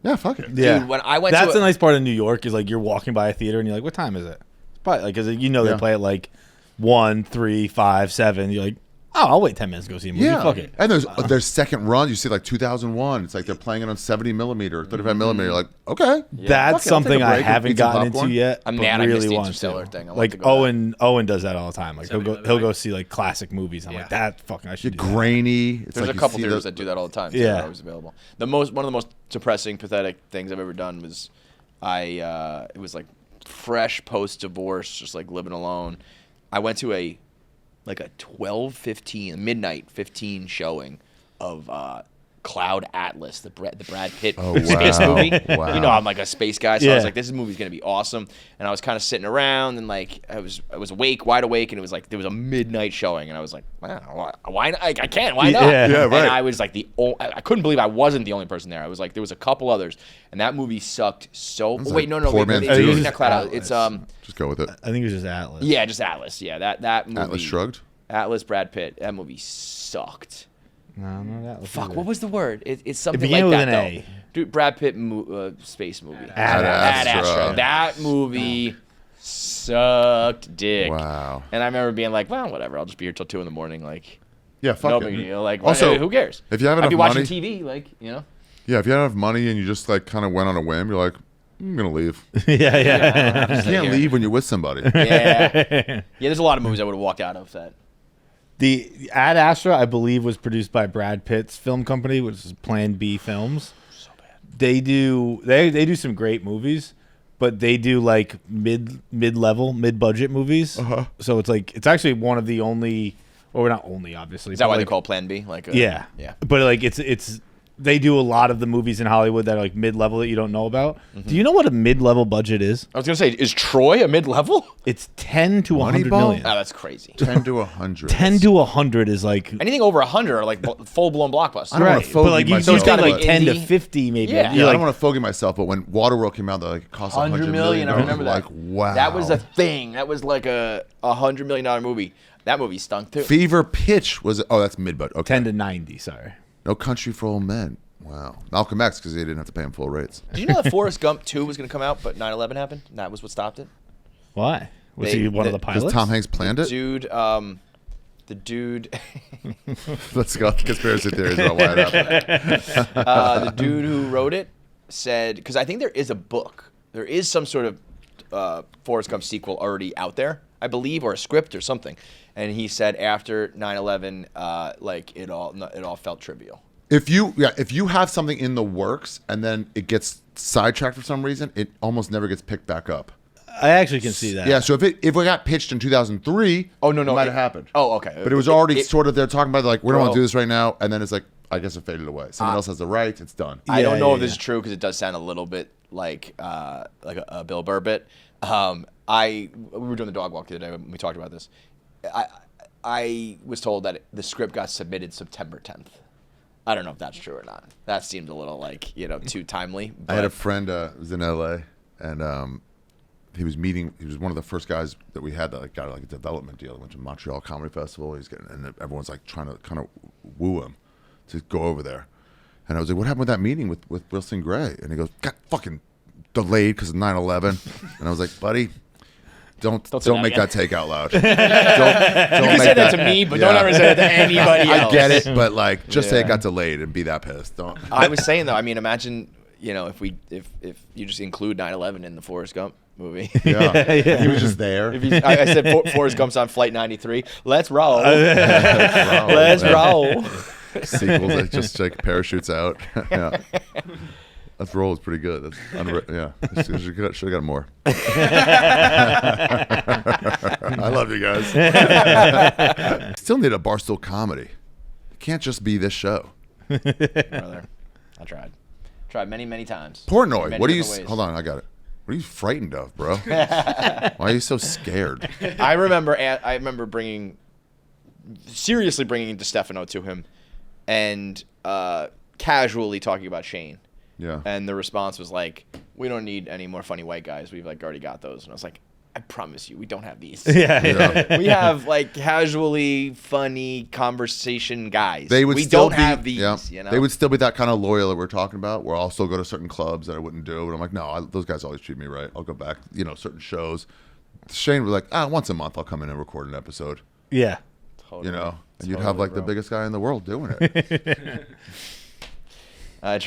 yeah, fuck it. Yeah. Dude, when I went That's to the nice part of New York is like you're walking by a theater and you're like, what time is it? It's probably like, because you know they Yeah. play at like 1, 3, 5, 7. You're like, oh, I'll wait 10 minutes to go see a movie. Yeah, Fuck it. and there's second run. You see like 2001. It's like they're playing it on 70 millimeter, 35 millimeter. Like okay, That's Fuck it, I'll something take a I break and haven't eat some gotten into popcorn. yet. I'm but mad I missed really the want Interstellar to. thing. I love Like to go to Owen does that all the time. Like he'll 7-Eleven. go see like classic movies. I'm like, that fucking I should you're do that. grainy. It's There's like a couple you see theaters that do that all the time. So Yeah. they're always available. One of the most depressing, pathetic things I've ever done was it was like fresh post divorce, just like living alone. I went to a 12:15 midnight 15 showing of Cloud Atlas, the Brad Pitt Oh, space wow. movie. Wow. You know, I'm like a space guy, so I Yeah. was like, this movie's gonna be awesome. And I was kind of sitting around, and like I was wide awake, and it was like there was a midnight showing, and I was like, wow, why not? I can't, why not? Yeah. Yeah, right. And I was like I couldn't believe I wasn't the only person there. I was like, there was a couple others, and that movie sucked so. Sounds Wait, like no, Poor wait, Man's wait, Dune. it's not Cloud Atlas. It's Just go with it. I think it was just Atlas. yeah, just Atlas. Yeah, that movie. Atlas Shrugged. Atlas, Brad Pitt. That movie sucked. No, not Atlas. Fuck, either. what was the word? It's something began like with that an though. A. Dude, Brad Pitt space movie. Ad Astra. That movie sucked dick. Wow. And I remember being like, well, whatever. I'll just be here till 2 a.m. Like, Yeah, fuck no it. big deal. Like, Also, who cares? if you have I'd be enough watching money- TV, like, you know. Yeah, if you have enough money and you just like kind of went on a whim, you're like, I'm gonna leave. You yeah. can't leave when you're with somebody. Yeah. There's a lot of movies I would have walked out of that. The Ad Astra, I believe, was produced by Brad Pitt's film company, which is Plan B Films. So bad. They do some great movies, but they do like mid-level, mid-budget movies. Uh-huh. So it's actually one of the only, well, we're not only obviously. Is that but why they like, call Plan B? Like, Yeah, yeah. But like it's they do a lot of the movies in Hollywood that are like mid-level that you don't know about. Do you know what a mid-level budget is? I was gonna say, is Troy a mid-level? It's 10 to 100 Moneyball? million. Oh, that's crazy. 10 to 100. 10 to 100 is like Anything over 100 are like full-blown blockbusters. I don't wanna right, fogey but like you myself, just got like but- 10 to Indie. 50 maybe. Yeah. Yeah, I don't want to fogey myself, but when Waterworld came out, they like it cost 100 million. I remember that. Like, wow. That was a thing. That was like a $100 million movie. That movie stunk too. Fever Pitch was. Oh, that's mid-budget. Okay. 10 to 90, sorry. No Country for Old Men. Wow. Malcolm X because they didn't have to pay him full rates. Did you know that Forrest Gump 2 was going to come out, but 9/11 happened? And that was what stopped it. Why? Was They- he one of the Because pilots? Tom Hanks planned it. The dude, Let's go. Conspiracy theories about why it happened. the dude who wrote it said, because I think there is a book, there is some sort of Forrest Gump sequel already out there, I believe, or a script or something. And he said after 9/11, like it all felt trivial. If you have something in the works and then it gets sidetracked for some reason, it almost never gets picked back up. I actually can see that. Yeah. So if it got pitched in 2003, Oh no, it might have happened. Oh okay, But it was already It- sort of they're talking about like we don't want Bro. to do this right now, and then it's like I guess it faded away. Someone else has the rights. It's done. I don't Yeah, know yeah, if this yeah. is true because it does sound a little bit like a Bill Burr bit. We were doing the dog walk the other day when we talked about this. I was told that the script got submitted September 10th. I don't know if that's true or not. That seemed a little like too timely. But I had a friend who was in LA, and he was one of the first guys that we had that got like a development deal. He went to Montreal Comedy Festival. And everyone's like trying to kind of woo him to go over there. And I was like, "What happened with that meeting with Wilson Gray?" And he goes, "Got fucking delayed because of 9/11." And I was like, "Buddy, don't make that take out loud. Don't you can make say that to me, but don't yeah. ever say that to anybody else. I get it, but like, just say it got delayed and be that pissed. Don't. I was saying though. I mean, imagine if you just include 9/11 in the Forrest Gump movie. Yeah. He was just there. I said Forrest Gump's on flight 93. Let's roll. Let's roll. Sequels that just like parachutes out. Yeah. That roll is pretty good. That's yeah. Should have got more. I love you guys. Still need a Barstool comedy. It can't just be this show. Brother, I tried. Tried many times. Portnoy. Many What are you? different ways. Hold on, I got it. What are you frightened of, bro? Why are you so scared? I remember seriously bringing DeStefano to him, and casually talking about Shane. Yeah. And the response was like, "We don't need any more funny white guys. We've like already got those." And I was like, "I promise you, we don't have these. Yeah. We have like casually funny conversation guys. They would we still don't be, have these. yeah. You know, They would still be that kind of loyal that we're talking about, where I'll still go to certain clubs that I wouldn't do. And I'm like, no, those guys always treat me right. I'll go back, certain shows. Shane was like, once a month I'll come in and record an episode, Yeah. Totally. and you'd have like the biggest guy in the world doing it.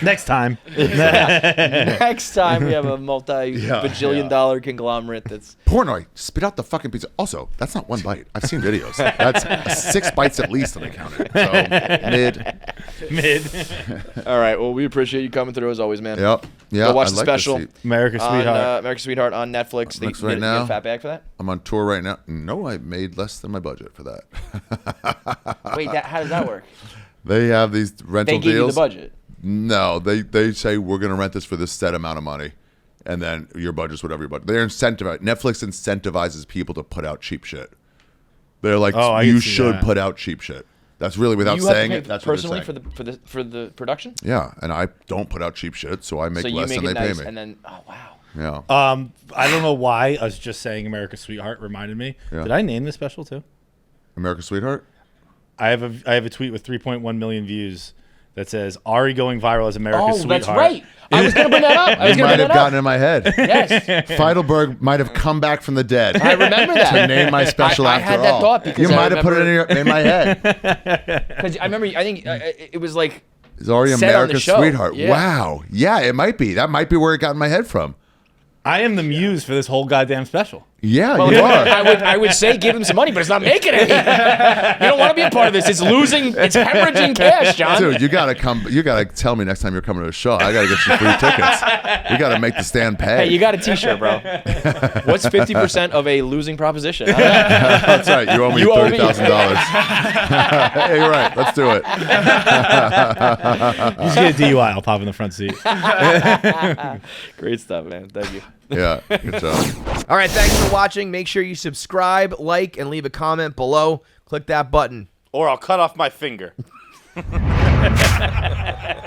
Next time. Next time we have a multi-bajillion dollar conglomerate that's Portnoy, spit out the fucking pizza. Also, that's not one bite. I've seen videos. That's 6 bites at least that I counted. So mid. all right. Well, we appreciate you coming through as always, man. Yep. Yeah. Go watch I'd the like to special. see- America's On, Sweetheart. America's Sweetheart on Netflix. Netflix You right get now. a fat bag for that? I'm on tour right now. No, I made less than my budget for that. Wait, how does that work? They have these rental They give deals. you the budget. No, they say we're going to rent this for this set amount of money, and then your budget's whatever your budget. They're incentivized. Netflix incentivizes people to put out cheap shit. They're like, Oh, I you can see should that. put out cheap shit. That's really without You have to saying pay it. That's what personally they're saying. for the production. Yeah, and I don't put out cheap shit, so I make So you less make than it they nice, pay me. and then wow. Yeah. I don't know why us just saying America's Sweetheart reminded me. Yeah. Did I name this special too? America's Sweetheart. I have a tweet with 3.1 million views that says Ari going viral as America's Sweetheart. that's right. I was gonna bring that up. You might have gotten in my head. Yes, Feitelberg might have come back from the dead. I remember that. To name my special I after had that all. thought because you I might have put it remember- in my head. Because I remember. I think it was like It's already said on the America's show. Sweetheart. Yeah. Wow. Yeah, it might be. That might be where it got in my head from. I am the muse for this whole goddamn special. Yeah, Well, you are. I would say give him some money, but it's not making any. You don't want to be a part of this. It's losing. It's hemorrhaging cash, John. Dude, you gotta come. You gotta tell me next time you're coming to a show. I gotta get you free tickets. We gotta make the stand pay. Hey, you got a T-shirt, bro. What's 50% of a losing proposition? That's right. You owe me You owe me. $30,000. Hey, you're right. Let's do it. You just get a DUI. I'll pop in the front seat. Great stuff, man. Thank you. Yeah, good job. All right, thanks for watching. Make sure you subscribe, like, and leave a comment below. Click that button. Or I'll cut off my finger.